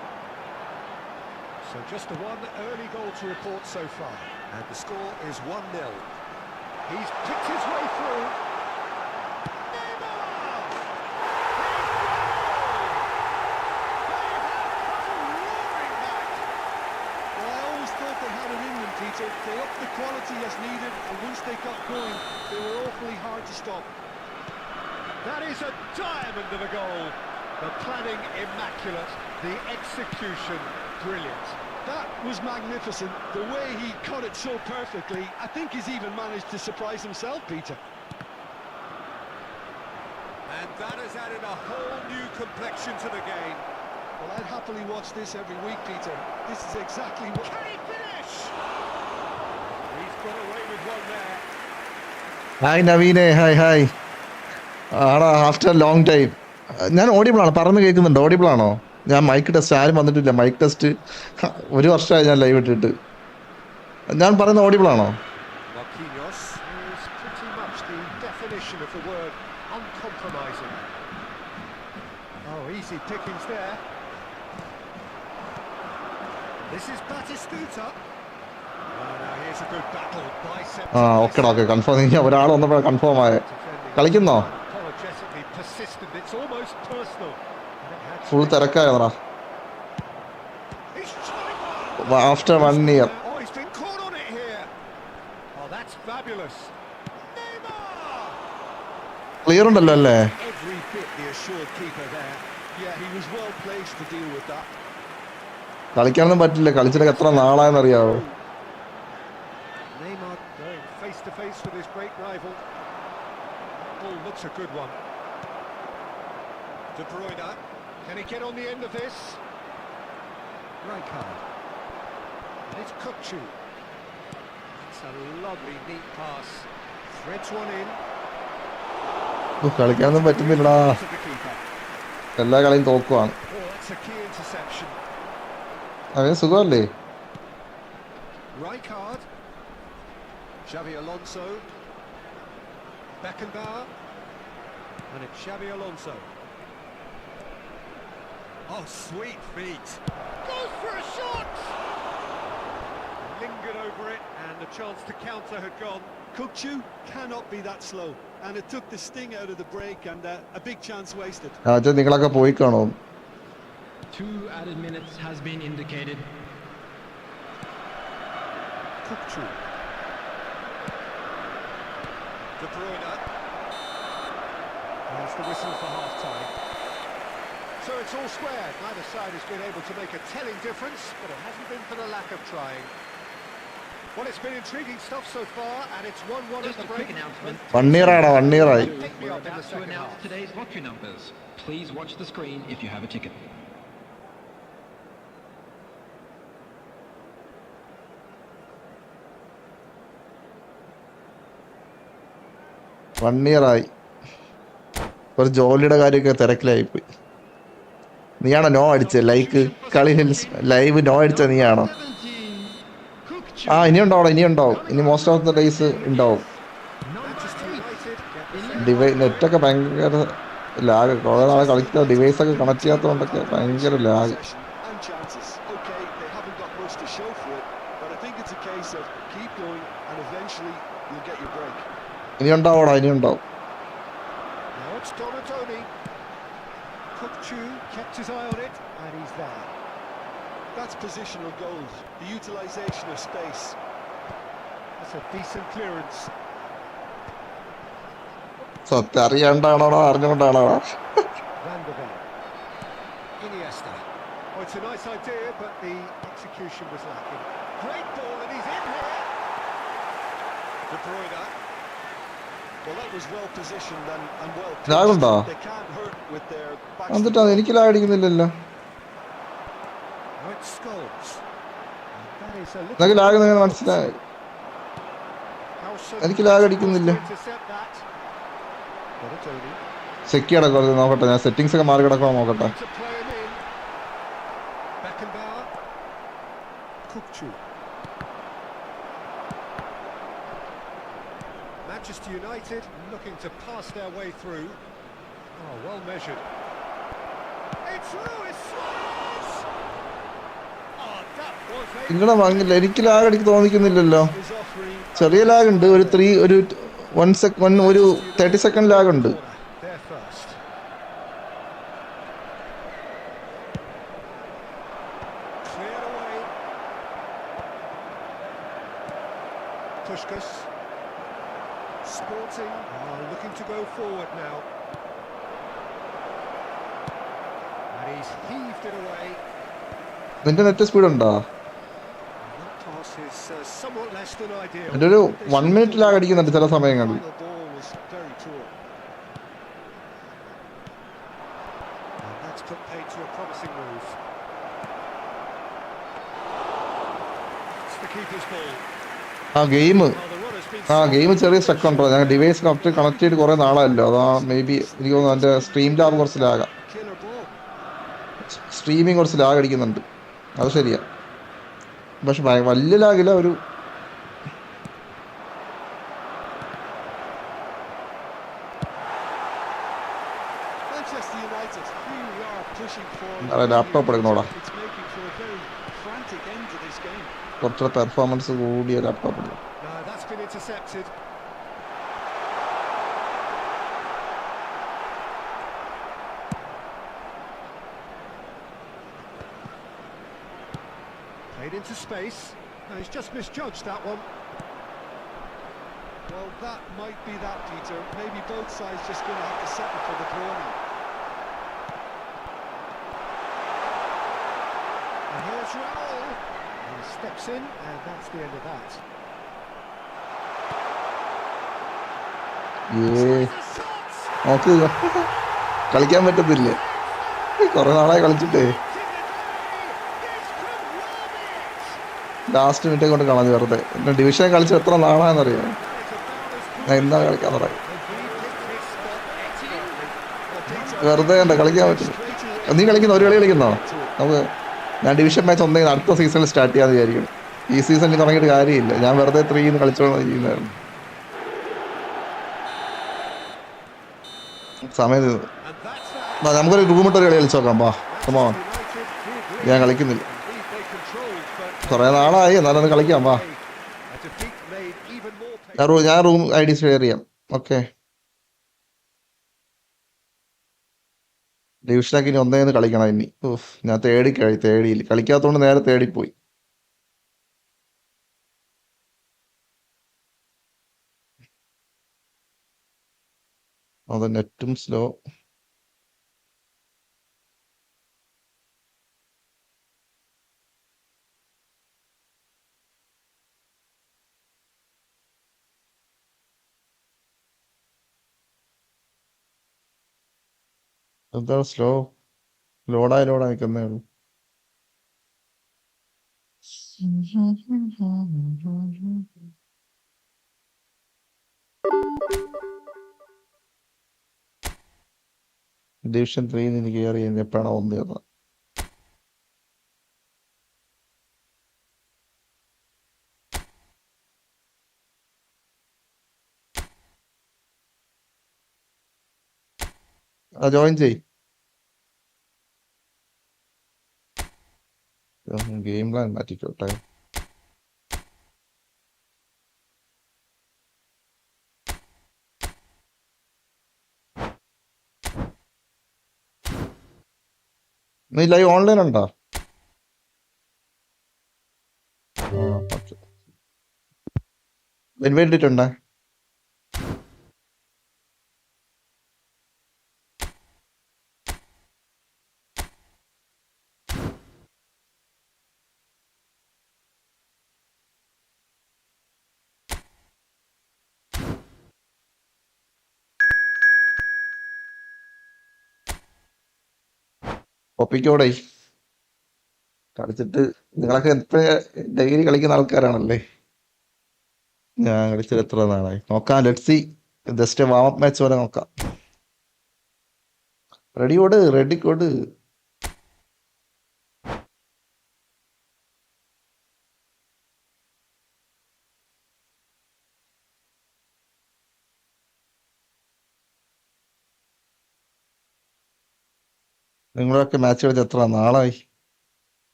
So just the one early goal to report so far. And the score is 1-0. He's picked his way through. Neymar! Well, I always thought they had it in them, Peter. They upped the quality as needed, and once they got going, they were awfully hard to stop. That is a diamond of a goal. The planning immaculate, the execution brilliant. That was magnificent. The way he cut it so perfectly, I think he's even managed to surprise himself, Peter. And that has added a whole new complexion to the game. Well, I'd happily watch this every week, Peter. This is exactly what... Can he finish? He's got away with one there. Hi നവീനെ hi hi ആടാ after long time ഞാൻ Audible ആണ് പറഞ്ഞു കേൾക്കുന്നുണ്ട് audible ആണോ ഞാൻ mic test ആരും വന്നിട്ടില്ല മൈക്ക് ടെസ്റ്റ് ഒരു വർഷമായി ഞാൻ ലൈവ് ഇട്ടിട്ട് ഞാൻ പറയുന്ന ഓഡിബിൾ ആണോ Marquinhos is pretty much the definition of the word uncompromising. Oh, easy pickings there. This is Batistuta. Oh, now here's a good battle. Bicep. ആ ഓക്കെടാ ഓക്കെ കൺഫേം ഒരാൾ വന്നപ്പോൾ കൺഫേം ആയ കളിക്കുന്നോ Apologetically persistent. It's almost personal. Full തിരക്കായതാ He's trying one. After 1 year Oh, he's been caught on it here. Oh, that's fabulous. Neymar. Clear ഉണ്ടല്ലോ അല്ലേ Every bit the assured keeper there. Yeah, he was well placed to deal with that. കളിക്കാനൊന്നും പറ്റില്ല കളിച്ചിട്ട് എത്ര നാളായെന്നറിയാവോ Neymar going face to face with his great rival. Ball looks a good one. De Bruyne, can he get on the end of this? Rijkaard. And it's Kukçu. It's a lovely neat pass. Threads one in. കളിക്കാനൊന്നും പറ്റുന്നില്ലടാ To the keeper. എല്ലാ കളിയും തോക്കുവാണ് Oh, that's a key interception. അവന് സുഖമല്ലേ Rijkaard. Xavi Alonso. Beckenbauer. And it's Xavi Alonso. Oh, sweet feet. Goes for a shot! Lingered over it, and the chance to counter had gone. Kukçu cannot be that slow, and it took the sting out of the break, and a big chance wasted. അച്ഛൻ നിങ്ങളൊക്കെ പോയി കാണോ 2 added minutes has been indicated. Kukçu. De Bruyne. There's the whistle for half-time. So it's all square. Neither side has been able to make a telling difference, but it hasn't been for the lack of trying. Well, it's been intriguing stuff so far, and it's 1-1 at Just the a break. quick announcement. 1 year ആടാ 1 year ആയി Pick me We're up in the about to second announce half. today's lottery numbers. Please watch the screen if you have a ticket. 1 year ആയി. ഒരു ജോലിയുടെ കാര്യമൊക്കെ തിരക്കിലായിപ്പോയി. നീയാണോ no അടിച്ചത്? Like കളി live no അടിച്ച നീയാണോ? 17, Cook ഇനി ഉണ്ടാവും, ഇനി ഉണ്ടാവും. ഇനി മോസ്റ്റ് ഓഫ് ദ ഡേയ്സ് ഉണ്ടാവും. Number Manchester 8, United get the same half നെറ്റൊക്കെ ഭയങ്കര ലാഗ്. കുറെ നാളെ Manchester കളിക്കുന്ന United ഡിവൈസ് ഒക്കെ have been connect the team ചെയ്യാത്തതുകൊണ്ടൊക്കെ with ഭയങ്കര domination, lag. possession and chances. Okay, they haven't got much to show for it, but I think it's a case of keep going and eventually you'll get your break. ഇനി ഉണ്ടാവോടാ, ഇനി ഉണ്ടാവും. Now it's Donatoni. Cook kept his eye on it, and he's there. That's positional goals, the utilisation of space. That's a decent clearance. സത്യം അറിയാണ്ടാണോടാ അറിഞ്ഞുകൊണ്ടാണോടാ? Van de Ven. Iniesta. Oh, it's a nice idea, but the execution was lacking. Great ball, and he's in here. De Bruyne. Well, that was well positioned and well lag pitched. ഉണ്ടോ? They can't hurt with their backs to എന്നിട്ടാ goal. എനിക്ക് lag അടിക്കുന്നില്ലല്ലോ. Now it's Scholes. And that is a നിനക്ക് little lag bit മനസ്സിലായി. How എനിക്ക് sudden lag was അടിക്കുന്നില്ല. to intercept that. Donatoni. Check കിടക്കുക നോക്കട്ടെ, ഞാൻ സെറ്റിങ്സ് ഒക്കെ മാറി കിടക്കുമോ നോക്കട്ടെ. To play him in. Beckenbauer. Kukçu. Manchester United looking to pass their way through. Oh, well measured. It's Luis Suarez! Oh, that was a... നിങ്ങളെ വാങ്ങില്ല, എനിക്ക് ലാഗ് അടിക്ക് തോന്നിക്കുന്നില്ലല്ലോ. Is offering ചെറിയ ലാഗ് ഉണ്ട്, ഒരു 30 സെക്കൻഡ് ലാഗ് ഉണ്ട്. There first. Cleared away. Puskas. Sporting looking to go forward now. And he's heaved it away. നിന്റെ net speed ഉണ്ടോ? That pass is somewhat less than ideal. എൻ്റെ ഒരു 1 minute lag അടിക്കുന്നുണ്ട് ചില സമയങ്ങളിൽ. final ball was very poor. And that's put paid to a promising move. It's the keeper's ball. Game Well, the run has been game ചെറിയ stuck ഉണ്ടോ? ഞാൻ device connect ചെയ്ത് കുറേ നാളായല്ലോ, അതാ മേ ബി എനിക്ക് തോന്നുന്നു എൻ്റെ സ്ട്രീം ലാബ് കുറച്ച് ലാഗാ. Killer ball. സ്ട്രീമിങ് കുറച്ച് ലാഗ് അടിക്കുന്നുണ്ട്, അത് ശരിയാ. പക്ഷെ വലിയ ലാഗില്ല, ഒരു Manchester United really are pushing for. Laptop എടുക്കണോടാ, It's making for a very frantic end to this game. കുറച്ചുകൂടെ പെർഫോമൻസ് കൂടിയ ലാപ്ടോപ്പ് എടുക്കും. No, that's been intercepted. Played into space. No, he's just misjudged that one. Well, that might be that, Peter. Maybe both sides just going to have to settle for the draw now. And here's Raul. He steps in, and that's the end of that. നോക്ക് കളിക്കാൻ പറ്റത്തില്ലേ, കുറെ നാളായി കളിച്ചിട്ടേ. Last minute കൊണ്ട് കളഞ്ഞു വെറുതെ. പിന്നെ division കളിച്ച് എത്ര നാളായെന്നറിയാം, ഞാൻ ഇന്നാണ് കളിക്കാൻ തുടങ്ങി. വെറുതെ ഉണ്ട്, കളിക്കാൻ പറ്റില്ല. നീ കളിക്കുന്ന ഒരു കളി കളിക്കുന്നോ? നമുക്ക് ഞാൻ ഡിവിഷൻ മാച്ച് ഒന്നേ അടുത്ത സീസണിൽ സ്റ്റാർട്ട് ചെയ്യാമെന്ന് വിചാരിക്കണം. ഈ സീസണിൽ തുടങ്ങിയിട്ട് കാര്യമില്ല, ഞാൻ വെറുതെ 3 കളിച്ചോളാം ചെയ്യുന്നതായിരുന്നു. സമയം നമുക്കൊരു റൂമിട്ടൊരു കളി കളിച്ചു നോക്കാം. വാ, ഞാൻ കളിക്കുന്നില്ല, കുറേ നാളായി, എന്നാലും കളിക്കാം. വാ, ഞാൻ റൂം ID ഷെയർ ചെയ്യാം. ഓക്കെ, ഡിവിഷനൊക്കെ ഇനി ഒന്നേന്ന് കളിക്കണം ഇനി. ഞാൻ തേടിയില്ല, കളിക്കാത്തതുകൊണ്ട് നേരെ തേടിപ്പോയി. അത് നെറ്റും സ്ലോ. എന്താ സ്ലോ? ലോഡായി നിൽക്കുന്നേ ഉള്ളൂ. ഡിവിഷൻ 3 നിന്ന് കയറി എപ്പോഴാണ് വന്നത്? ജോയിൻ ചെയ്. ഗെയിം പ്ലാൻ മാറ്റിക്കോട്ടെ. നീ ലൈവ് ഓൺലൈൻ ഉണ്ടോ? വേണ്ടിട്ടുണ്ടേ. ഒപ്പിക്കോടെ കളിച്ചിട്ട്. നിങ്ങളൊക്കെ ഡെയിലി കളിക്കുന്ന ആൾക്കാരാണല്ലേ. ഞാൻ കളിച്ചത് എത്ര നാളായി നോക്കാം. ലെറ്റ്സി, ജസ്റ്റ് വാം മാച്ച് വരെ നോക്കാം. Ready code. നിങ്ങളൊക്കെ മാച്ച് കളിച്ച് എത്ര നാളായി?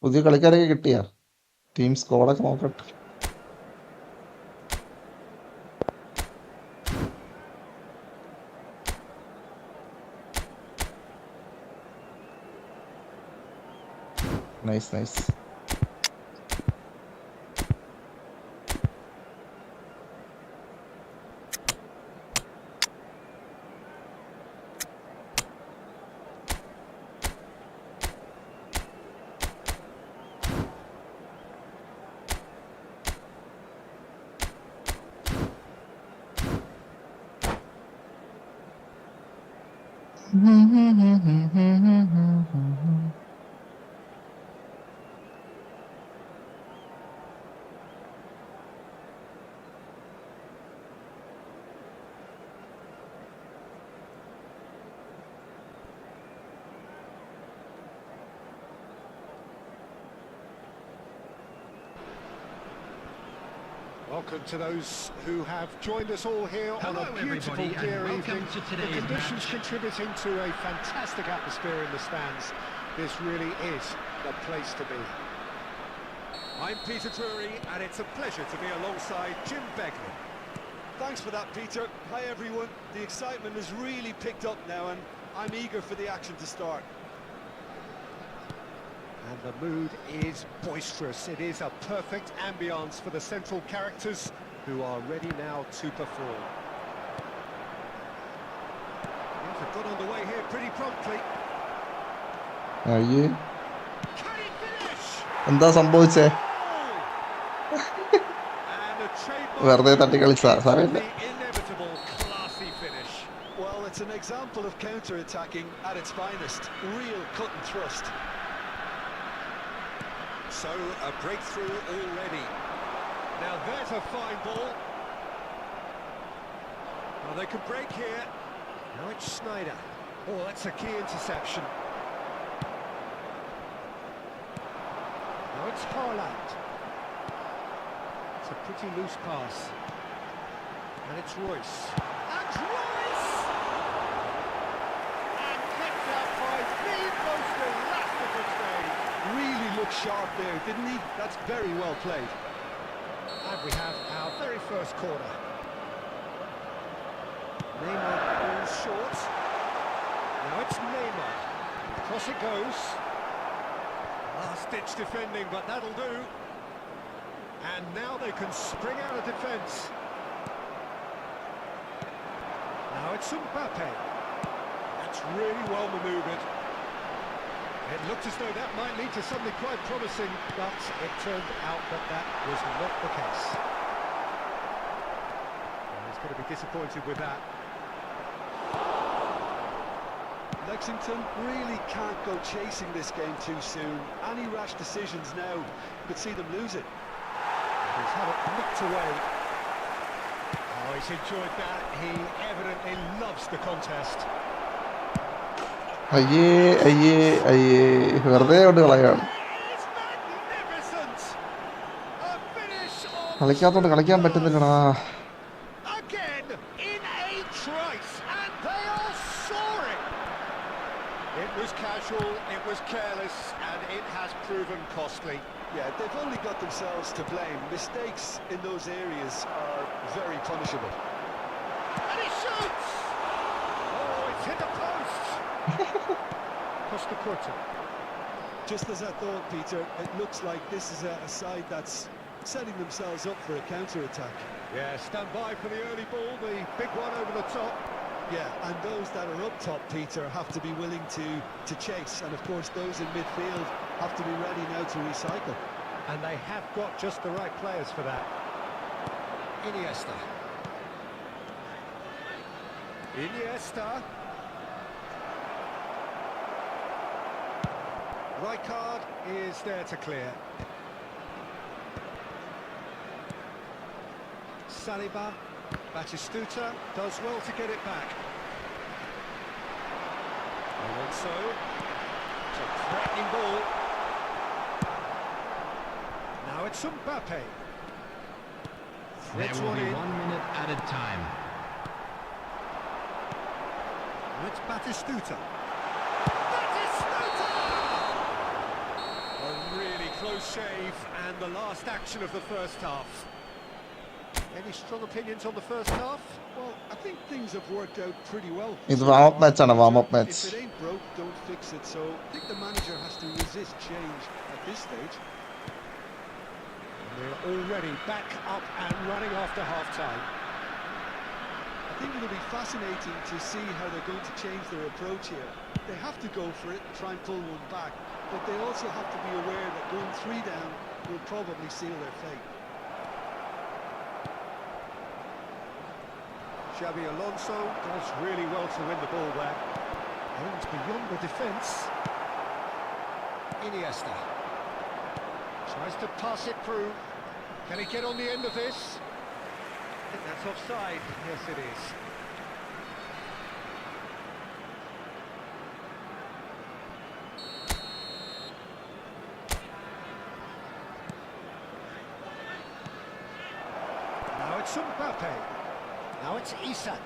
പുതിയ കളിക്കാരൊക്കെ കിട്ടിയാ? ടീം സ്കോഡൊക്കെ നോക്കട്ടെ. Nice. Welcome to those who have joined us all here Hello, on a beautiful everybody, and clear welcome evening. to The today's conditions match. contributing to a fantastic atmosphere in the stands. This really is the place to be. I'm Peter Drury, and it's a pleasure to be alongside Jim Begley. Thanks for that, Peter. Hi, everyone. The excitement has really picked up now, and I'm eager for the action to start. And the mood is boisterous. It is a perfect ambience for the central characters who are ready now to perform. Yes, they've got underway here pretty promptly. അയ്യേ, Can he finish? എന്താ സംഭവിച്ചേ? And a trademark വെറുതെ തട്ടി കളിച്ച goal സാരമില്ല. is the inevitable classy finish. Well, it's an example of counter-attacking at its finest. Real cut and thrust. So, a breakthrough already. Now there's a fine ball. Well, they can break here. Now it's Snyder. Oh, that's a key interception. Now it's Haaland. It's a pretty loose pass. And it's Royce. And Royce! And kept out by the most elastic day. Really looked sharp there, didn't he? That's very well played. And we have our very first corner. Neymar falls short. Now it's Neymar. Across it goes. Last-ditch defending, but that'll do. And now they can spring out of defence. Now it's Mbappe. That's really well manoeuvred. It looked as though that might lead to something quite promising, but it turned out that that was not the case. Well, he's going to be disappointed with that. Leg Lexington really can't go chasing this game too soon. Any rash decisions now could see them lose it. He's had it nicked away. Oh, he's enjoyed that. He evidently loves the contest. അയ്യേ അയ്യേ അയ്യേ വെറുതെ കൊണ്ട് കളയാണ്. It's magnificent! A finish of കളിക്കാത്തോണ്ട് കളിക്കാൻ പറ്റുന്നില്ലടാ. again in a trice, and they are soaring. It was casual, it was careless, and it has proven costly. Yeah, they've only got themselves to blame. Mistakes in those areas are very punishable. And he shoots! Oh, it's hit the post! Push the quarter. Just as I thought, Peter, it looks like this is a side that's setting themselves up for a counter-attack. Yeah, stand by for the early ball, the big one over the top. Yeah, and those that are up top, Peter, have to be willing to chase. And of course, those in midfield have to be ready now to recycle. And they have got just the right players for that. Iniesta. Iniesta. Rijkaard is there to clear. Saliba. Batistuta does well to get it back. Alonso. It's a threatening ball. Now it's Mbappe. There will be 1 minute added time. It's Batistuta. Batistuta! A really close shave and the last action of the first half. Any strong opinions on the first half? Well, I think things have worked out pretty well. ഇത് warm up match ആണ്, warm up If match. it ain't broke, don't fix it. So I think the manager has to resist change at this stage. We're already back up and running after half-time. I think it'll be fascinating to see how they're going to change their approach here. They have to go for it and try and pull one back, but they also have to be aware that going 3 down will probably seal their fate. Xabi Alonso does really well to win the ball there. Aims beyond the defence. Iniesta tries to pass it through. Can he get on the end of this? I think that's offside. Yes, it is. Now it's Mbappe. Now it's Isak.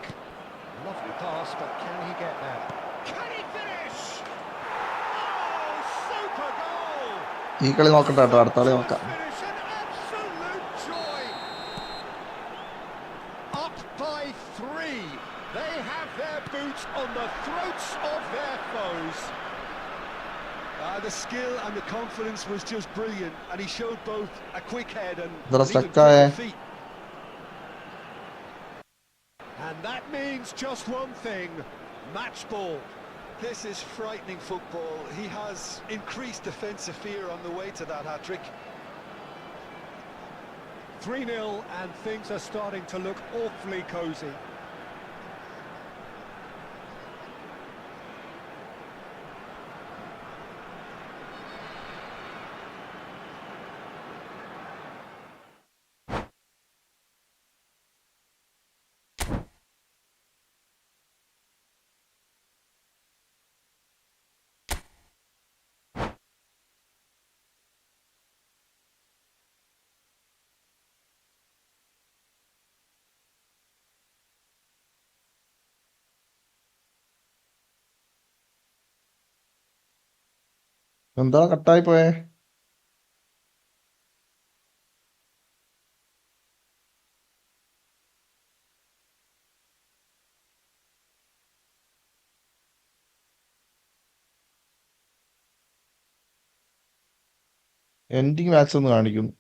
Lovely pass, but can he get there? Can he finish? Oh, super goal! ഈ കളി നോക്കണ്ട കേട്ടോ, അടുത്ത കളി നോക്കാം. Finish, an absolute joy. Up by 3. They have their boots on the throats of their foes. The skill and the confidence was just brilliant, and he showed both a quick head and That's even like guy. quicker feet. And that means just one thing, match ball. This is frightening football. He has increased defensive fear on the way to that hat-trick. 3-0 and things are starting to look awfully cosy. എന്താ കട്ടായി പോയേ? Ending match ഒന്ന് കാണിക്കുന്നു.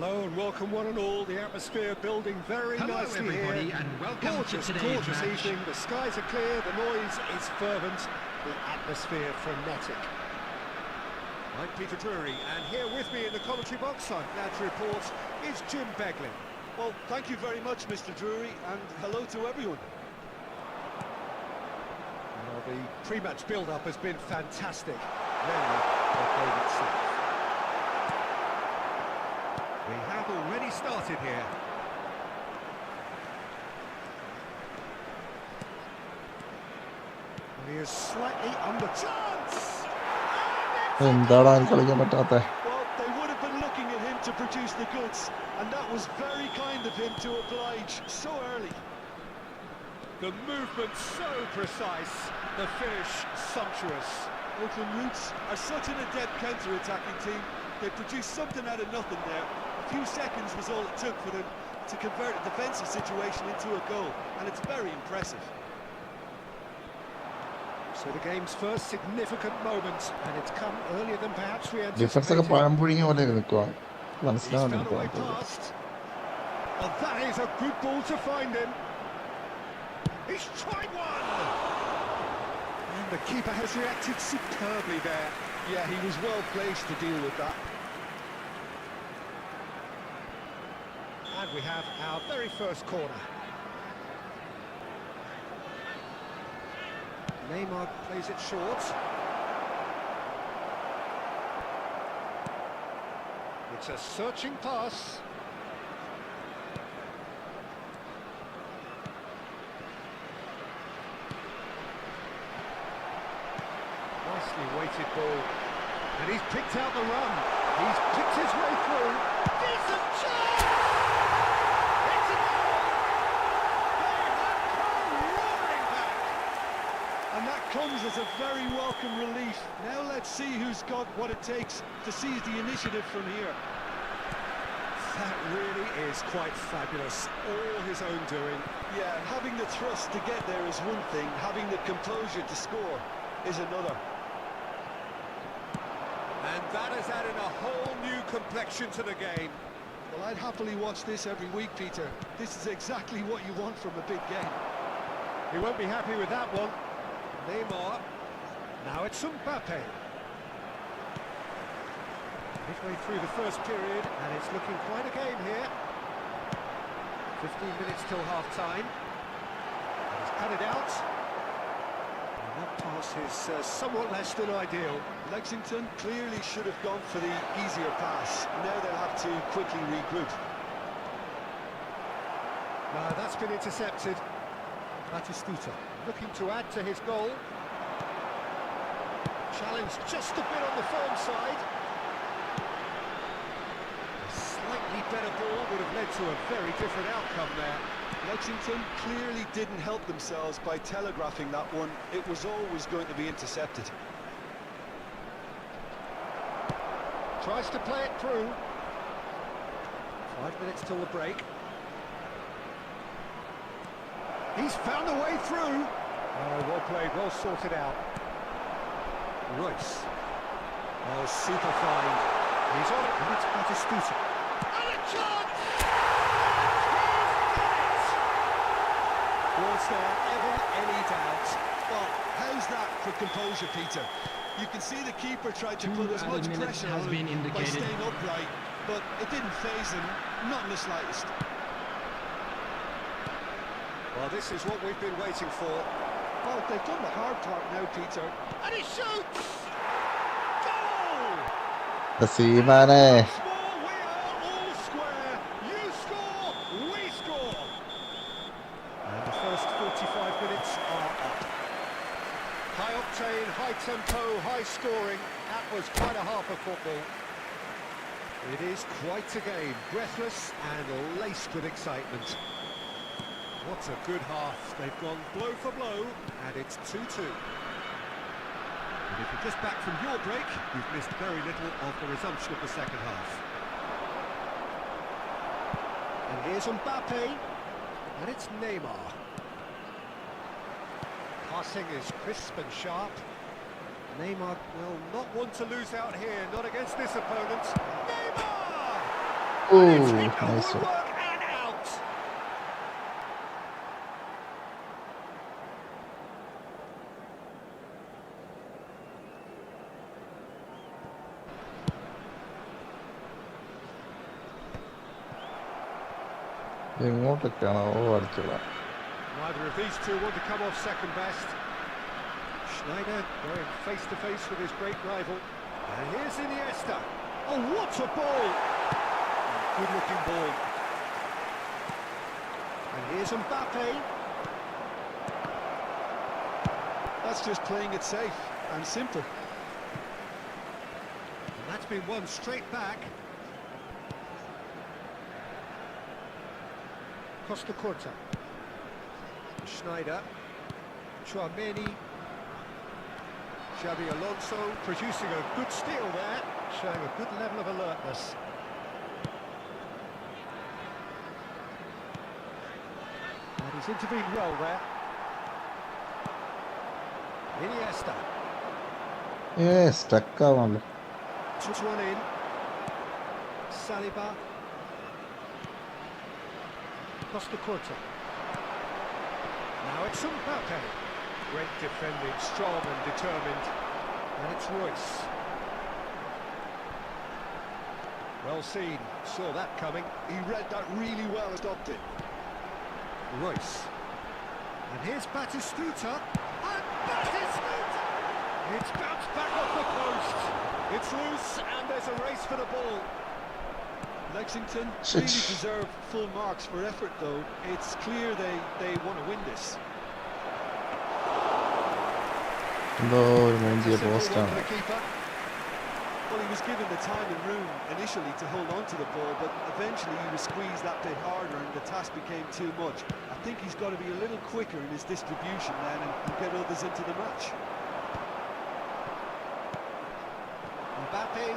Hello and welcome one and all. The atmosphere building very Hello nicely everybody here. and welcome Gorgeous, to today's gorgeous match. evening. The skies are clear, the noise is fervent, the atmosphere frenetic. I'm Peter Drury, and here with me in the commentary box, I'm glad to report, is Jim Beglin. Well, thank you very much, Mr. Drury, and hello to everyone. Well, the pre-match build-up has been fantastic. Mainly the game itself. We have already started here. He is slightly under chance. എന്താടാ എനിക്ക് കളിക്കാൻ പറ്റാത്ത Well, they would have been looking at him to produce the goods, and that was very kind of him to oblige so early. The movement so precise, the finish sumptuous. Oakland Roots are such an adept counter-attacking team. They produced something out of nothing there. A few seconds was all it took for them to convert a defensive situation into a goal, and it's very impressive. So the game's first significant moment, and it's come earlier than perhaps we defence ഒക്കെ anticipated. പഴം പുഴുങ്ങിയ പോലെ നിൽക്കുക He's മനസ്സിലാവുന്നില്ല found a way past. Oh, that is a good ball to find him. He's tried one! And the keeper has reacted superbly there. Yeah, he was well placed to deal with that. And we have our very first corner. Neymar plays it short. It's a searching pass. Nicely weighted ball. And he's picked out the run. He's picked his way through. Decent chance! It's a goal! They have come roaring back! And that comes as a very welcome relief. Now let's see who's got what it takes to seize the initiative from here. That really is quite fabulous. All his own doing. Yeah, having the thrust to get there is one thing, having the composure to score is another. And that has added a whole new complexion to the game. Well, I'd happily watch this every week, Peter. This is exactly what you want from a big game. He won't be happy with that one. Neymar. Now it's Mbappe. Midway through the first period, and it's looking quite a game here. 15 minutes till half-time. He's cut it out. And that pass is somewhat less than ideal. Lexington clearly should have gone for the easier pass. Now they'll have to quickly regroup. That's been intercepted. Batistuta looking to add to his goal. Challenged just a bit on the firm side. A slightly better ball would have led to a very different outcome there. Lexington clearly didn't help themselves by telegraphing that one. It was always going to be intercepted. Tries to play it through. 5 minutes till the break. He's found a way through. Oh, well played, well sorted out. Royce. Oh, super fine. He's on it, and it's Batistuta. And a chance! Was there ever any doubt? Well, how's that for composure, Peter? You can see the keeper tried to put as Two much added minutes pressure has on been him by indicated. staying upright, but it didn't faze him, not in the slightest. Well, this is what we've been waiting for. Well, they've done the hard part now, Peter. And he shoots! Goal! സീമാനെ Once more, we are all square. You score, we score. And the first 45 minutes are up. High octane, high tempo, high scoring. That was quite a half of football. It is quite a game, breathless and laced with excitement. What a good half. They've gone blow for blow, and it's 2-2. And if you're just back from your break, you've missed very little of the resumption of the second half. And here's Mbappe, and it's Neymar. Passing is crisp and sharp. Neymar will not want to lose out here, not against this opponent. Neymar! And it's hit Oh, the nice one. woodwork and out. എങ്ങോട്ടൊക്കെയാണ് അടിച്ചത്? Neither of these two want to come off second best. Schneider going face to face with his great rival. And here's Iniesta. Oh, what a ball! Good looking ball. And here's Mbappe. That's just playing it safe and simple. And that's been won straight back. Costa Curta. Schneider. Chouameni. Xabi Alonso producing a good steal there, showing a good level of alertness. And he's intervened well there. Iniesta. സ്റ്റക്കാവാണല്ലോ. Puts one in. Saliba. Costa Curta. Now it's Mbappe. Great defending, strong and determined. And it's Royce. Well seen, saw that coming. He read that really well, stopped it. Royce. And here's Batistuta. And Batistuta! It's bounced back off the post. It's loose and there's a race for the ball. Lexington Shit. really deserve full marks for effort, though. It's clear they want to win this. എന്തോ ഒരു മൂഞ്ചിയ Simple one for പോസ്റ്റാണ്. the keeper. Well, he was given the time and room initially to hold on to the ball, but eventually he was squeezed that bit harder and the task became too much. I think he's got to be a little quicker in his distribution then and get others into the match. Mbappe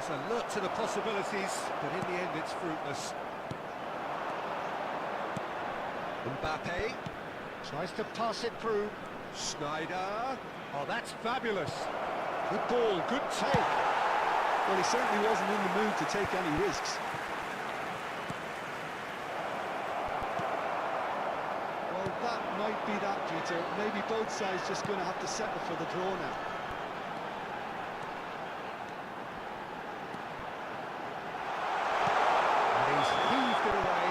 is alert to the possibilities, but in the end it's fruitless. Mbappe tries to pass it through. Schneider. Oh, that's fabulous. Good ball, good take. Well, he certainly wasn't in the mood to take any risks. Well, that might be that, Peter. Maybe both sides just going to have to settle for the draw now. And he's heaved it away.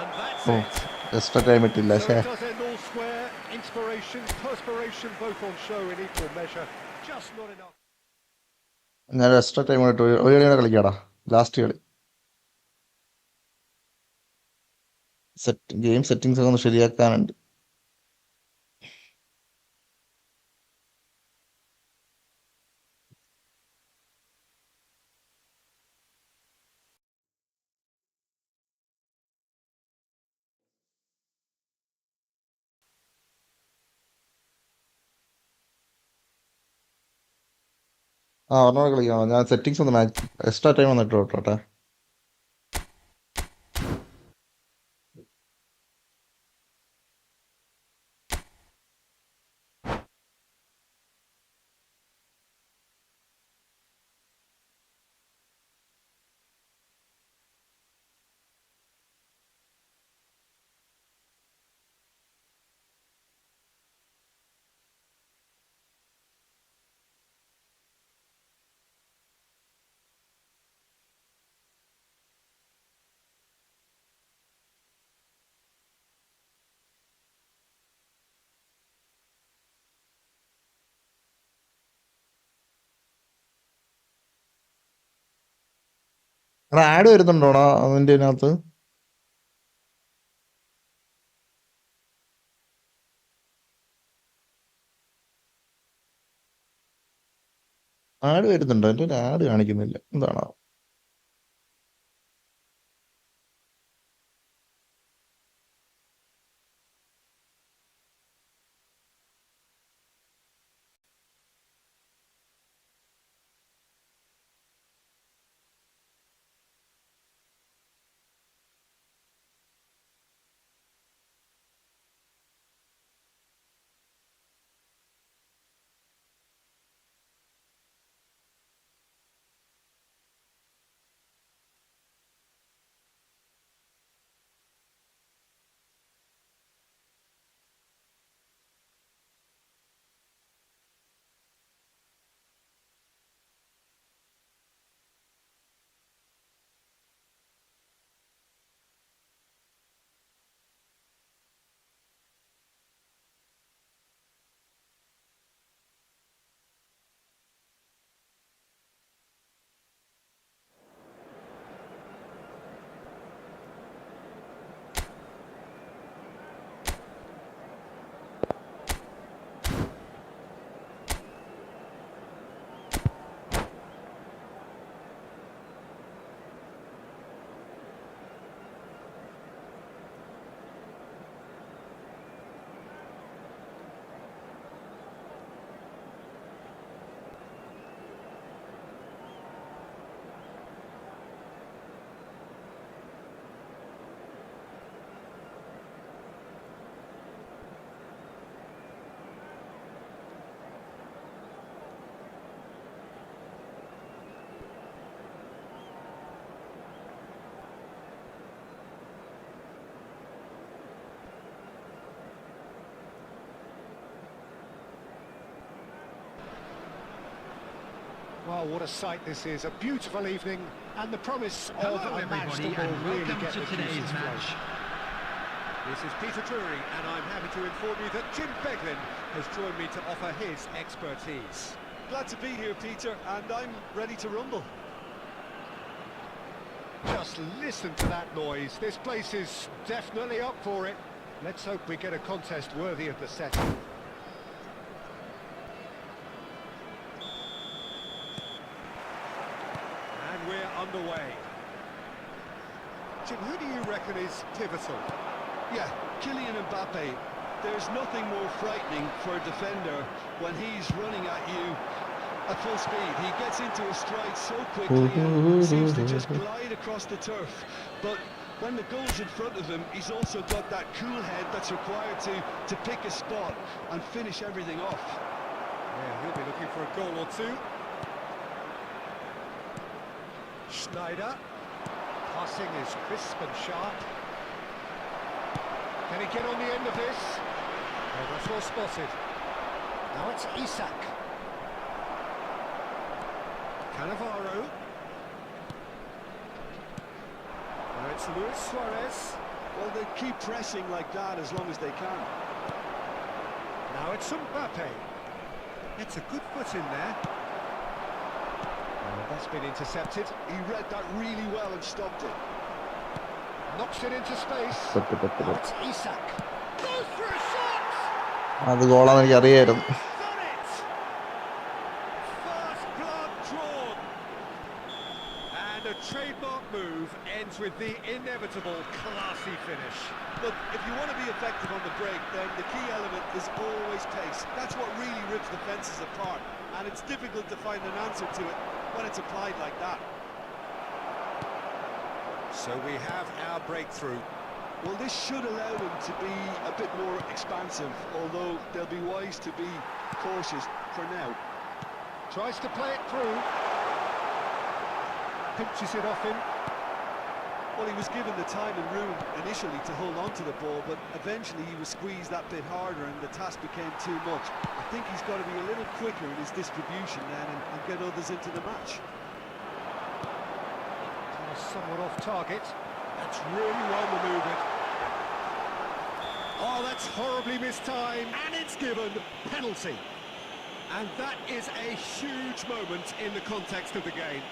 And that's ഓ, it. Extra time ഇട്ടില്ല. So പക്ഷേ it does end all square. Inspiration, perspiration, both on show in equal measure. Just not enough. ഞാൻ extra time ഇട്ട് ഒരു കളിയാണ് കളിക്കാടാ. Last കളി. Game settings ഒക്കെ ഒന്ന് ശരിയാക്കാനുണ്ട്. ഒരെണ്ണം കളിക്കാം. ഞാൻ സെറ്റിങ്സ് ഒന്ന് മാച്ച് എക്സ്ട്രാ ടൈം ഒന്ന് ഇട്ട് വിട്ടോട്ടെ. എടാ ആഡ് വരുന്നുണ്ടോടാ അതിൻ്റെ അതിനകത്ത്? ആഡ് വരുന്നുണ്ടോ? എൻ്റെ ഒരു ആഡ് കാണിക്കുന്നില്ല. എന്താണോ? Well, what a sight this is. A beautiful evening and the promise Hello, of a match everybody, that will and really welcome get to the today's juices flowing. match. This is Peter Drury, and I'm happy to inform you that Jim Beglin has joined me to offer his expertise. Glad to be here, Peter, and I'm ready to rumble. Just listen to that noise. This place is definitely up for it. Let's hope we get a contest worthy of the setting. And we're underway. Jim, who do you reckon is pivotal? Yeah, Kylian Mbappe. There's nothing more frightening for a defender when he's running at you at full speed. He gets into a stride so quickly and seems to just glide across the turf. But when the goal's in front of him, he's also got that cool head that's required to pick a spot and finish everything off. Yeah, he'll be looking for a goal or two. Schneider. Passing is crisp and sharp. Can he get on the end of this? Oh, that's well spotted. Now it's Isak. Cannavaro. Now it's Luis Suarez. Well, they keep pressing like that as long as they can. Now it's Mbappe. It's a good foot in there. Oh, that's been intercepted. He read that really well and stopped it. Knocks it into space. Now it's Isak. Goes for a shot! അത് ഗോളാന്ന് എനിക്ക് അറിയായിരുന്നു. Done it! First blood drawn. And a trademark move ends with the inevitable classy finish. Look, if you want to be effective on the break, then the key element is always pace. That's what really rips defences apart, and it's difficult to find an answer to it when it's applied like that. So we have our breakthrough. Well, this should allow them to be a bit more expansive, although they'll be wise to be cautious for now. Tries to play it through. Pinches it off him. Well, he was given the time and room initially to hold on to the ball, but eventually he was squeezed that bit harder and the task became too much. I think he's got to be a little quicker in his distribution then and get others into the match. Somewhat off target. That's really well manoeuvred. Oh, that's horribly mistimed, and it's given penalty. And that is a huge moment in the context of the game.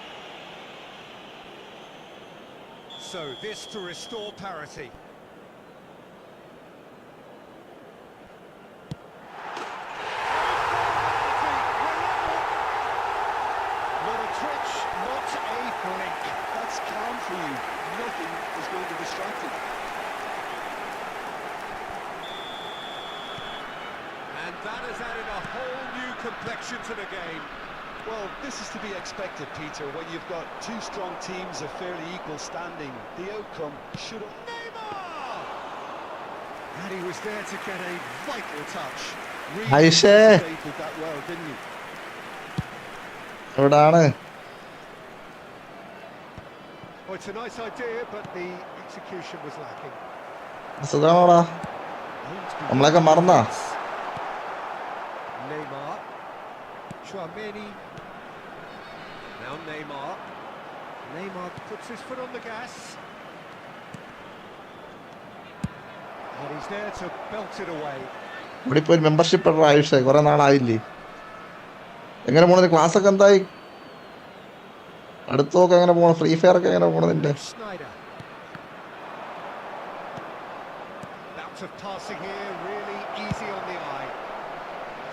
So this to restore parity. Not a twitch, not a blink. That's calm for you. Nothing is going to distract him. And that has added a whole new complexion to the game. Well, this is to be expected, Peter, when you've got two strong teams of fairly equal standing. The outcome should have... Neymar! And he was there to get a vital touch. Aisha. anticipated that well, didn't he? എവിടാണ്? Oh, it's a nice idea, but the execution was lacking. സുഖാണോടാ? നമ്മളൊക്കെ മറന്നാ? Neymar. Chouameni. Now Neymar. Neymar puts his foot on the gas. And he's there to belt it away. ഇവിടെ ഇപ്പൊ ഒരു membership എടുത്ത ആയുഷേ, കുറെ നാളായില്ലേ? എങ്ങനെ പോണത്? Class ഒക്കെ എന്തായി? അടുത്തൊക്കെ എങ്ങനെ പോണു? ഫ്രീ ഫയർ ഒക്കെ എങ്ങനെ പോണതിന്റെ? Schneider. Bout of passing here, really easy on the eye.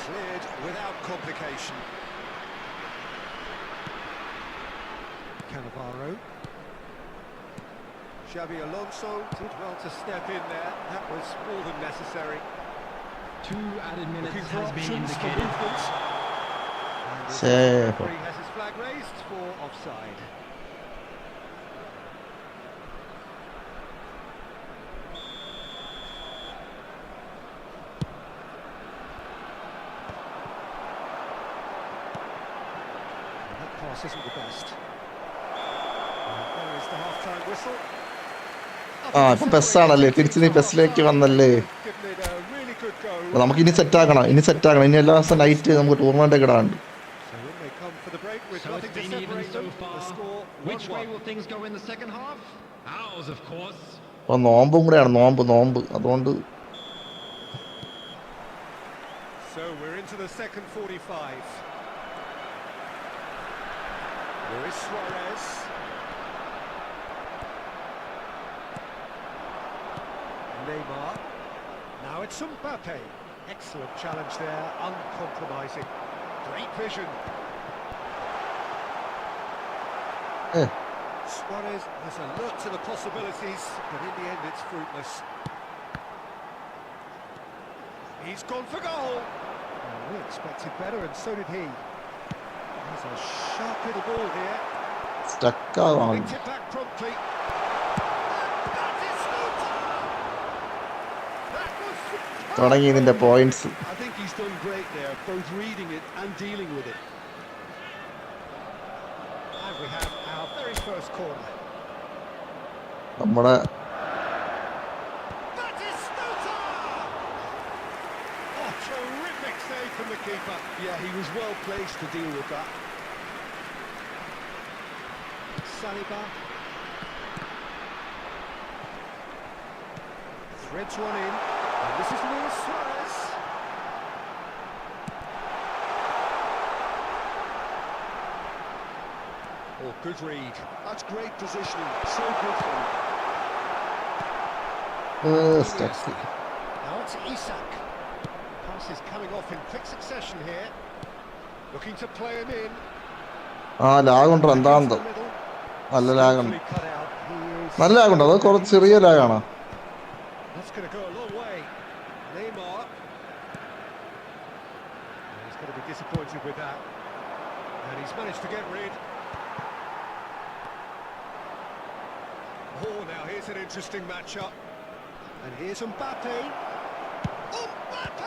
Cleared without complication. Cannavaro. Xabi Alonso did well to step in there. That was more than necessary. 2 added minutes Looking for has been options for indicated. movement. And the Safe. referee has his flag raised for offside. That pass isn't the best. And there is the half-time whistle. ആ ഇപ്പൊ പെസ്സാണല്ലേ, തിരിച്ച് നീ പെസ്സിലേക്ക് വന്നല്ലേ? Given it a really good go. അപ്പൊ നമുക്ക് ഇനി set ആക്കണം, ഇനി എല്ലാ ദിവസം നൈറ്റ് നമുക്ക് ടൂർണമെന്റ് ഒക്കെ ഇടാണ്ട്. So in they come for the break with So nothing things go in the second half? Ours, of course. അപ്പൊ നോമ്പും കൂടെയാണ് നോമ്പ് അതുകൊണ്ട് So we're into the second 45. Luis Suarez. Neymar. Now it's Mbappe. Excellent challenge there, uncompromising. Great vision. Suarez has a look to the possibilities, but in the end it's fruitless. He's gone for goal. Oh, we expected better, and so did he. He's a sharp little ball here. സ്റ്റക്കാണ്. Picked it back promptly. That is That was superb. തുടങ്ങി ഇതിന്റെ points. I think he's done great there, both reading it and dealing with it. And we have our very first corner. നമ്മുടെ That is Oh, terrific save from the keeper. Yeah, he was well placed to deal with that. Saliba. Threads one in. And this is Luis Suarez. Oh, good read. That's great positioning, so good for him. Stuck. Now it's Isak. Pass is coming off in quick succession here. Looking to play him in. ആ ലാഗുണ്ടോ എന്താണെന്തോ. Into the middle. നല്ല ലാഗുണ്ട്. Skillfully cut out. He is- നല്ല ലാഗുണ്ടോ അത് കുറച്ച് ചെറിയ ലാഗാണോ? That's going to go a long way. Neymar. He's going to be disappointed with that. And he's managed to get rid. Oh, now here's an interesting matchup. And here's Mbappe. Mbappe!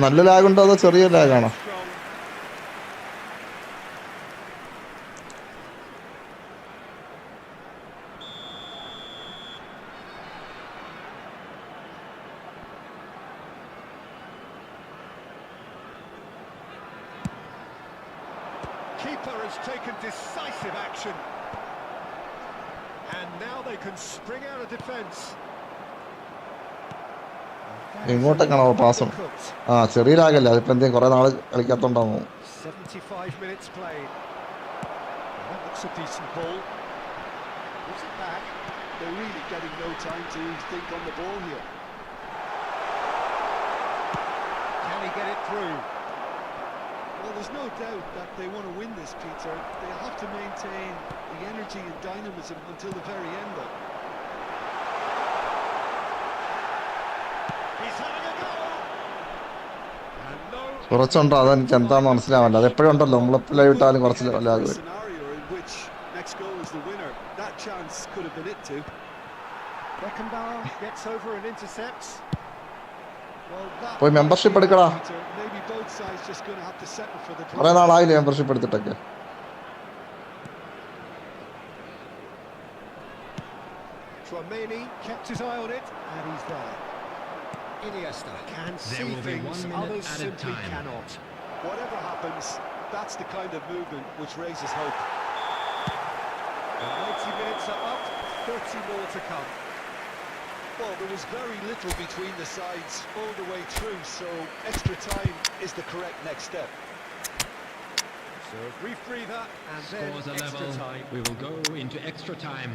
നല്ല ലാഗുണ്ടോ അതോ ചെറിയ ലാഗാണോ? Strong. Keeper has taken decisive action. And now they can spring out of defence. എങ്ങോട്ടേക്കാണോ pass? ആ ചെറിയ ലാഗല്ല, അതിപ്പോ എന്തെങ്കിലും കുറെ നാള് കളിക്കാത്തോണ്ടാവും. 75 minutes played. That looks a decent ball. Gives it back. They're really getting no time to think on the ball here. Can he get it through? Well, there's no doubt that they want to win this, Peter. They'll have to maintain the energy and dynamism until the very end, though. He's having a goal. And no. കുറച്ചുണ്ടോ അതെനിക്ക് എന്താന്ന് മനസ്സിലാവല്ല. അത് എപ്പോഴും ഉണ്ടല്ലോ നമ്മൾ play ഇട്ടാലും കുറച്ച് lag വരും. Scenario in which next goal is the winner. That chance could have been it too. Beckenbauer gets over and intercepts. Well, that പോയി മെമ്പർഷിപ്പ് എടുക്കടാ. Peter, maybe both sides just going to have to settle for the കുറെ നാളായില്ലേ membership എടുത്തിട്ടൊക്കെ. Tchouameni kept his eye on it, and he's there. Iniesta can see will be things 1 minute others at a simply time. cannot. Whatever happens, that's the kind of movement which raises hope. The 90 minutes are up, 30 more to come. Well, there was very little between the sides all the way through, so extra time is the correct next step. So a brief breather and then Scores are extra level. time. We will go into extra time.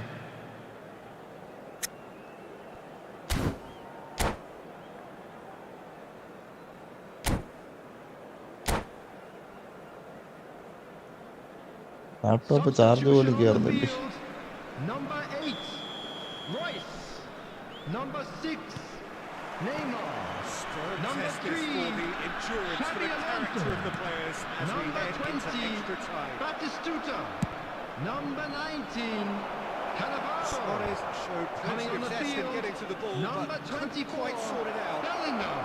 Laptop charge പോലും കയറുന്നില്ല. Number 8, Royce. Number 6, Neymar. Strong Number test this 3, for the endurance, for the Xabi character Alonso. of the players as we Number head into 20, extra time. Batistuta. Number 19, Cannavaro. Suarez showed plenty Coming on of the zest in field, getting to the ball, number but couldn't 24, quite sort it out. Bellingham.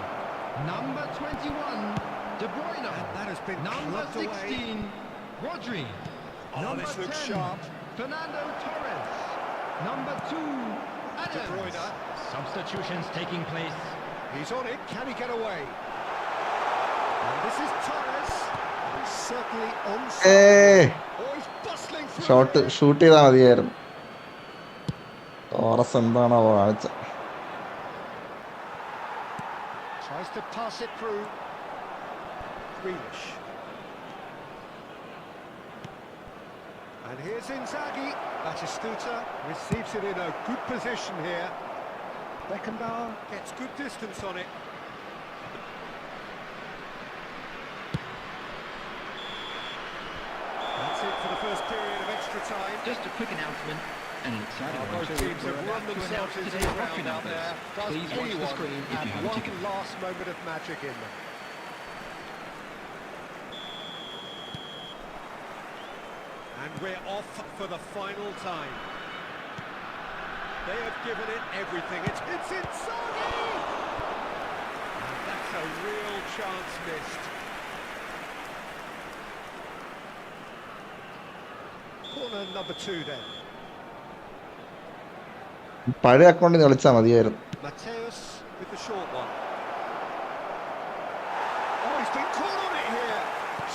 Number 21, De Bruyne. And that has been Number clubbed away. 16, Rodri. Oh, Number this looks 10, sharp. Fernando Torres. Number 2, De Adams. Bruyne. Substitutions taking place. He's on it. Can he get away? And this is Torres. He's certainly on. ഏയ് Oh, he's busted shot shoot ചെയ്താൽ മതിയായിരുന്നു. Taurus എന്താണോ കാണിച്ച. Tries to pass it through. Grealish. And here's Inzaghi. Batistuta receives it in a good position here. Beckenbauer gets good distance on it. That's it for the first period of extra time. Just a quick announcement and an exciting one Both too. teams have We're run about to themselves announce into today's the trophy ground out numbers. there. Does Please watch the anyone screen if have you have a one ticket. last moment of magic in them? And we're off for the final time. They have given it everything. It's Inzaghi! And that's a real chance missed. Corner number 2 then. പഴയ അക്കൗണ്ടിൽ നിന്ന് കളിച്ചാൽ മതിയായിരുന്നു. Mateus with the short one. Oh, he's been caught on it here.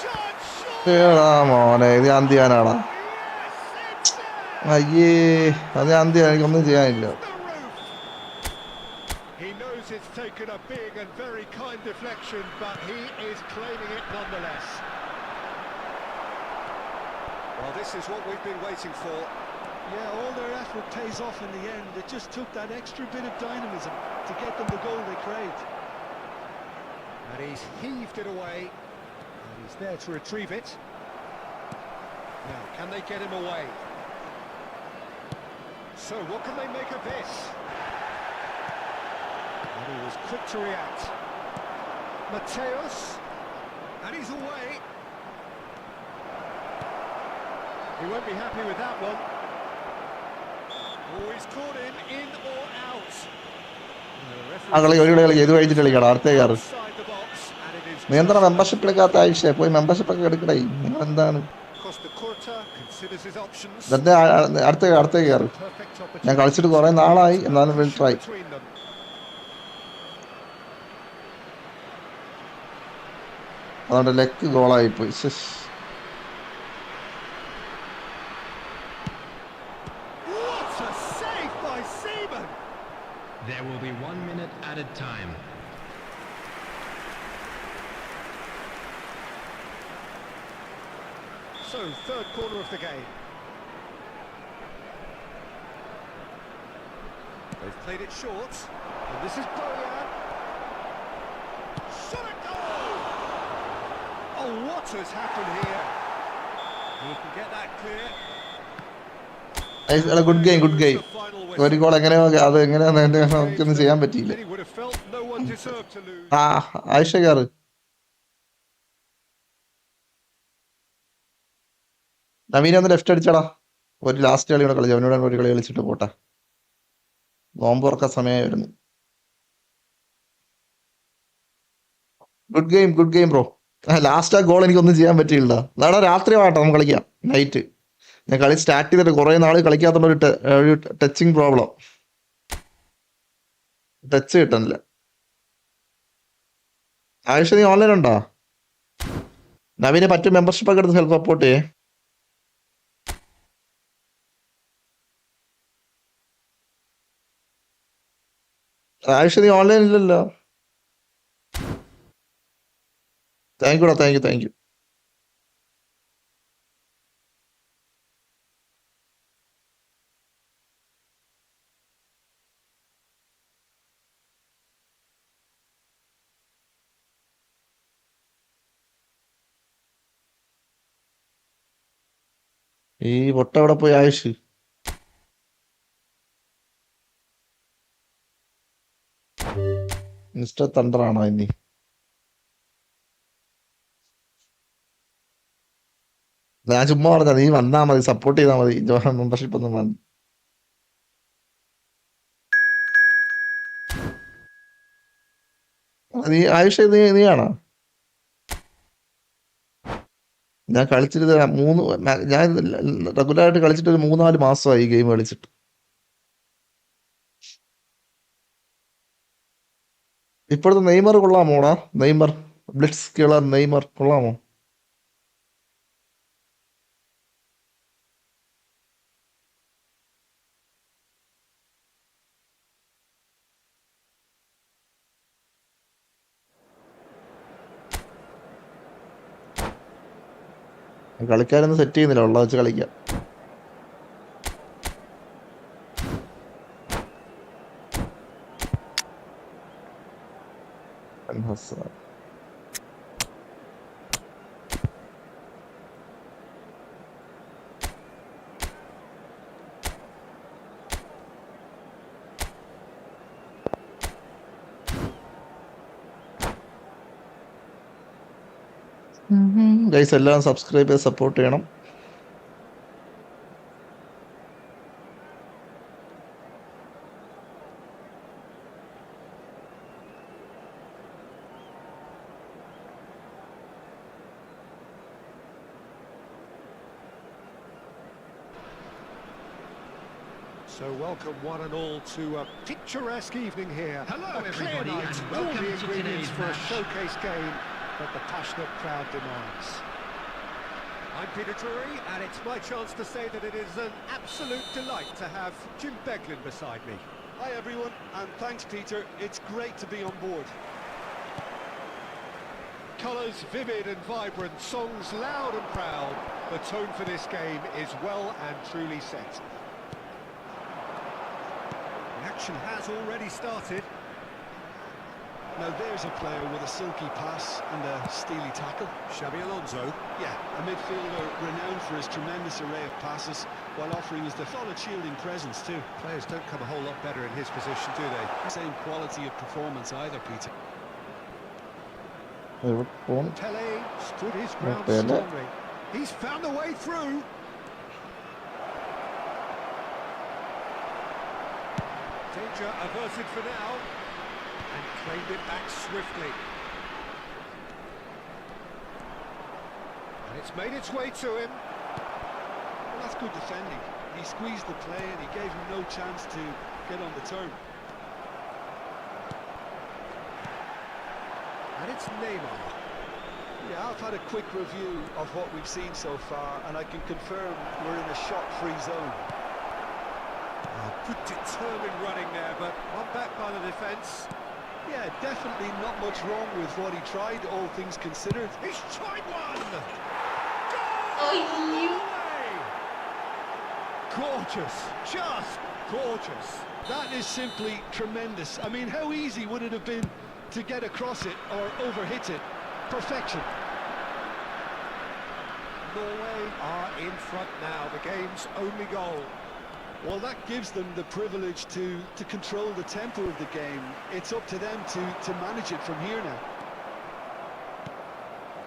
Shot, shot! ഏടാ മോനെ, ഇത് ഞാൻ ചെയ്യാനാടാ. Yes, it's there! അയ്യേ, അത് ഞാൻ ചെയ്യാൻ, എനിക്കൊന്നും ചെയ്യാനില്ല. The roof! He knows it's taken a big and very kind deflection, but he is claiming it nonetheless. Well, this is what we've been waiting for. Yeah, all their effort pays off in the end. It just took that extra bit of dynamism to get them the goal they craved. And he's heaved it away. And he's there to retrieve it. Now, can they get him away? So, what can they make of this? And he was quick to react. Mateus. And he's away. He won't be happy with that one. Oh, he's caught him in or out. ആ കളി ഒരു കളി ഇത് കഴിഞ്ഞിട്ട് കളിക്കണം, അടുത്ത കയറ്. Outside the box, and it is നീ എന്താ മെമ്പർഷിപ്പ് എടുക്കാത്ത ആവശ്യം? പോയി മെമ്പർഷിപ്പ് ഒക്കെ എടുക്കണേ. നിങ്ങൾ എന്താണ് Costa Curta considers his options. അടുത്ത കയറ്. Perfect ഞാൻ opportunity കളിച്ചിട്ട് കുറെ നാളായി, എന്നാലും വിൽ ട്രൈ. between them. അതുകൊണ്ട് ലെക്ക് ഗോളായി പോയി. What a save by Seaman! There will be 1 minute added time. So, third corner of the game. They've played it short, and this is Boyan. Shot at goal! Oh, what has happened here? He can get that clear. Good game, good game. The final ഒരു whistle. Goal എങ്ങനെയാ, അത് എങ്ങനെയാന്ന് നമുക്കൊന്നും ചെയ്യാൻ പറ്റിയില്ല. Many would have felt no one deserved to lose. ആ ആയിഷ കയറ്. നവീനെ ഒന്ന് ലെഫ്റ്റ് അടിച്ചടാ. ഒരു ലാസ്റ്റ് കളി കൂടെ കളിച്ചു, അവനോട് ഒരു കളി കളിച്ചിട്ട് പോട്ടെ. നോമ്പ് തുറക്കാൻ സമയമായിരുന്നു. Good game bro. ലാസ്റ്റ് ആ ഗോൾ എനിക്കൊന്നും ചെയ്യാൻ പറ്റിയില്ല. നാളെ രാത്രി ആവട്ടെ, നമുക്ക് കളിക്കാം നൈറ്റ്. ഞാൻ കളി സ്റ്റാർട്ട് ചെയ്തിട്ട് കുറെ നാൾ കളിക്കാത്തോണ്ട് ഒരു ടച്ചിങ് പ്രോബ്ലം, ടച്ച് കിട്ടണില്ല. ആയിഷ നീ ഓൺലൈൻ ഉണ്ടോ? നവീനെ പറ്റും മെമ്പർഷിപ്പ് ഒക്കെ എടുത്ത് സെൽഫ് സപ്പോർട്ട് ചെയ്യേ. ആയിഷ നീ ഓൺലൈൻ ഇല്ലല്ലോ. താങ്ക് യുടാ, താങ്ക് യു. ഈ പൊട്ട എവിടെ പോയി ആയുഷ്? മിസ്റ്റർ തണ്ടറാണോ ഇനി? ഞാൻ ചുമ്മാ പറഞ്ഞ, നീ വന്നാ മതി, സപ്പോർട്ട് ചെയ്താൽ മതി. ജോഹൻ മെമ്പർഷിപ്പ് ഒന്നും വേണ്ട. നീ ആയുഷ് നീയാണോ? ഞാൻ കളിച്ചിട്ട് ഞാൻ റെഗുലറായിട്ട് കളിച്ചിട്ട് ഒരു 3-4 മാസമായി ഈ ഗെയിം കളിച്ചിട്ട്. ഇപ്പോഴത്തെ നെയ്മർ കൊള്ളാമോടാ? നെയ്മർ ബ്ലിറ്റ്സ് കിളർ നെയ്മർ കൊള്ളാമോ? കളിക്കാരൊന്നും സെറ്റ് ചെയ്യുന്നില്ല, ഉള്ള വെച്ച് കളിക്കാം. ഗൈസ് എല്ലാം സബ്സ്ക്രൈബ് ചെയ്ത് സപ്പോർട്ട് ചെയ്യണം. So welcome one and all to a picturesque evening here. Hello, Clearly everybody, it's and all welcome the to ingredients today's for a match. showcase game that the passionate crowd demands. I'm Peter Drury, and it's my chance to say that it is an absolute delight to have Jim Beglin beside me. Hi everyone, and thanks Peter, it's great to be on board. Colours vivid and vibrant, songs loud and proud. The tone for this game is well and truly set. The action has already started. Now there's a player with a silky pass and a steely tackle. Xabi Alonso. Yeah, a midfielder renowned for his tremendous array of passes while offering his solid shielding presence too. Players don't come a whole lot better in his position, do they? Same quality of performance either, Peter. Pele stood his ground Pele. strongly. He's found a way through. Danger averted for now, and claimed it back swiftly. And it's made its way to him. Well, that's good defending. He squeezed the play and he gave him no chance to get on the turn. And it's Neymar. Yeah, I've had a quick review of what we've seen so far, and I can confirm we're in a shot-free zone. Good determined running there, but one back by the defence. Yeah, definitely not much wrong with what he tried, all things considered. He's tried one! Gorgeous, just gorgeous. That is simply tremendous. I mean, how easy would it have been to get across it or overhit it? Perfection. Norway are in front now, the game's only goal. Well, that gives them the privilege to control the tempo of the game. It's up to them to manage it from here now.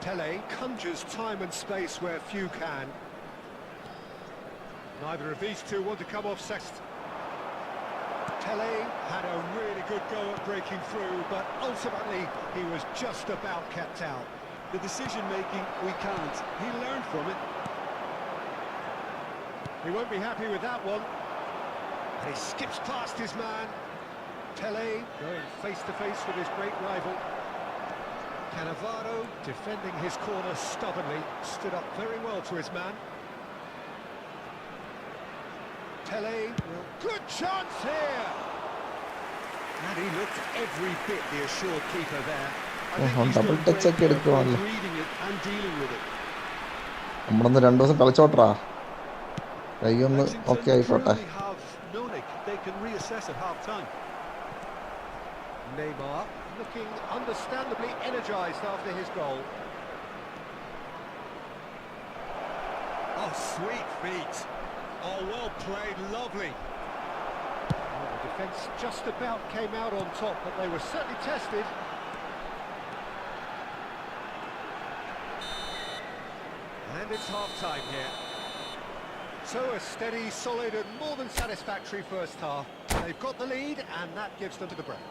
Pele conjures time and space where few can. Neither of these two want to come off second. Pele had a really good go at breaking through, but ultimately he was just about kept out. The decision-making, we can't. He learned from it. He won't be happy with that one. And he skips past his man. Pele going face-to-face with his great rival. Cannavaro defending his corner stubbornly, stood up very well to his man. Pele, good chance here! And he looked every bit the assured keeper there. I think he's double done touch great ഒക്കെ there, എടുക്കുവാണല്ലോ. both reading it and dealing with it. നമ്മളൊന്ന് 2 ദിവസം കളിച്ചോട്ടാ, കൈയൊന്ന് Lexington okay ആയിക്കോട്ടെ. truly have no nick. They can reassess at half-time. Neymar looking understandably energised after his goal. Oh, sweet feet. Oh, well played, lovely. Well, the defence just about came out on top, but they were certainly tested. And it's half-time here. So a steady, solid and more than satisfactory first half. They've got the lead and that gives them to the break.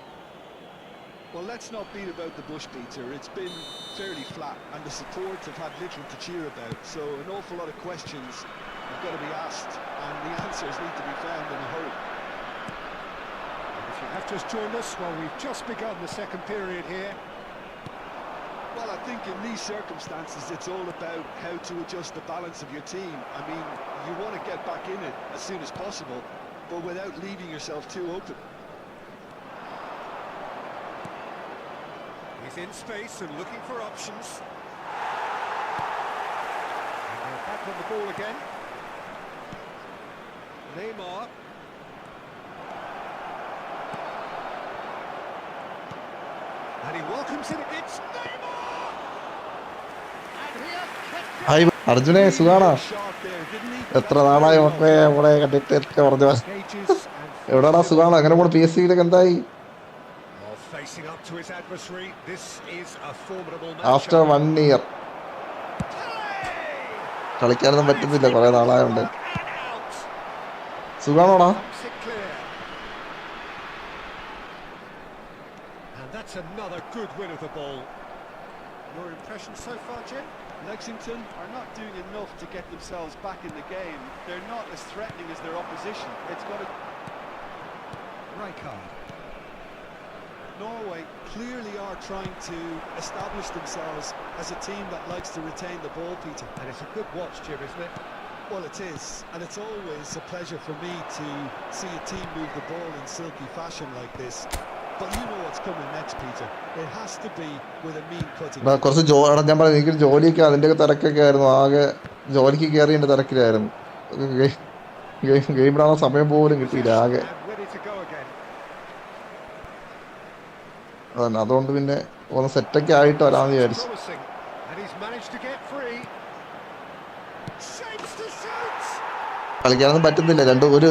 Well, let's not beat about the bush, Peter. It's been fairly flat, and the support have had little to cheer about. So an awful lot of questions have got to be asked, and the answers need to be found in a hurry. And if you have just joined us, well, we've just begun the second period here. Well, I think in these circumstances, it's all about how to adjust the balance of your team. I mean, you want to get back in it as soon as possible, but without leaving yourself too open. He's in space and looking for options. And back on the ball again. Neymar. And he welcomes it. It's Neymar! And he has kept it. Hi അർജുനെ, സുഖാണോ? Sharp there, didn't he? എത്ര That's നാളായി very മക്കളെ well നമ്മളെ കണ്ടിട്ട് ഒക്കെ പറഞ്ഞു. Engages and എവിടാടാ, സുഖാണോ? എങ്ങനെ പോണു? PSC-യിലൊക്കെ എന്തായി? oh, facing up to his adversary. This is a formidable after matchup. 1 year കളിക്കാനൊന്നും പറ്റുന്നില്ല, കുറെ നാളായോണ്ട്. സുഖാണോടാ? And that's another good win of the ball. Your impression so far, Jim? Lexington are not doing enough to get themselves back in the game. They're not as threatening as their opposition. It's got to... Rijkaard. Norway clearly are trying to establish themselves as a team that likes to retain the ball, Peter. And it's a good watch, Jim, isn't it? Well, it is, and it's always a pleasure for me to see a team move the ball in silky fashion like this. But you know what's coming next, Peter. It has to be with a mean cutting. കുറച്ച് ഞാൻ പറഞ്ഞു, എനിക്ക് ജോലിയൊക്കെ അതിൻ്റെയൊക്കെ തിരക്കൊക്കെ ആയിരുന്നു. ആകെ ജോലിക്ക് കയറിയതിൻ്റെ തിരക്കിലായിരുന്നു. ഗെയിം ഇടാനുള്ള സമയം പോലും കിട്ടിയില്ല ആകെ. അതുകൊണ്ട് പിന്നെ ഒന്ന് സെറ്റൊക്കെ ആയിട്ട് വരാമെന്ന് വിചാരിച്ചു. കളിക്കാനൊന്നും പറ്റുന്നില്ല.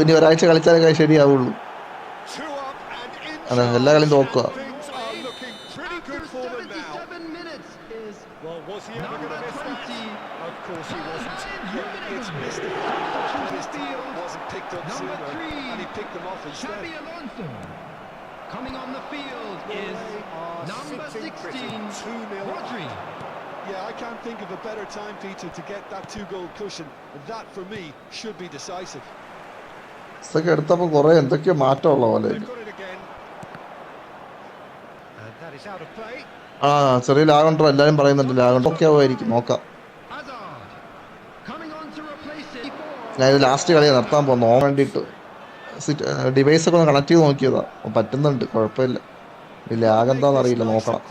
ഇനി ഒരാഴ്ച കളിച്ചാലേ ശരിയാവുള്ളൂ. അതെ, എല്ലാ കളിയും നോക്കുക. Well, was he ever going to miss that? Of course he wasn't. It's missed it. His tail wasn't picked up sooner, and he picked them off instead. Coming on the field is number 16, Rodri. Yeah, I can't think of a better time, Peter, to get that 2-goal cushion. That, for me, should be decisive. ഇതൊക്കെ എടുത്തപ്പോൾ കുറെ എന്തൊക്കെയോ മാറ്റമുള്ള പോലെ. They've got it again. And that is out of play. ചെറിയ ലാഗുണ്ടോ? എല്ലാരും പറയുന്നുണ്ട് ലാഗുണ്ടോ. ഒക്കെ ആവുമായിരിക്കും, നോക്കാം. ഞാൻ ഇത് ലാസ്റ്റ് കളി നിർത്താൻ പോകുന്നു. നോക്കാൻ വേണ്ടിയിട്ട് ഡിവൈസൊക്കെ ഒന്ന് കണക്ട് ചെയ്ത് നോക്കിയതാ. പറ്റുന്നുണ്ട്, കുഴപ്പമില്ല. ലാഗ് എന്താണെന്ന് അറിയില്ല, നോക്കണം.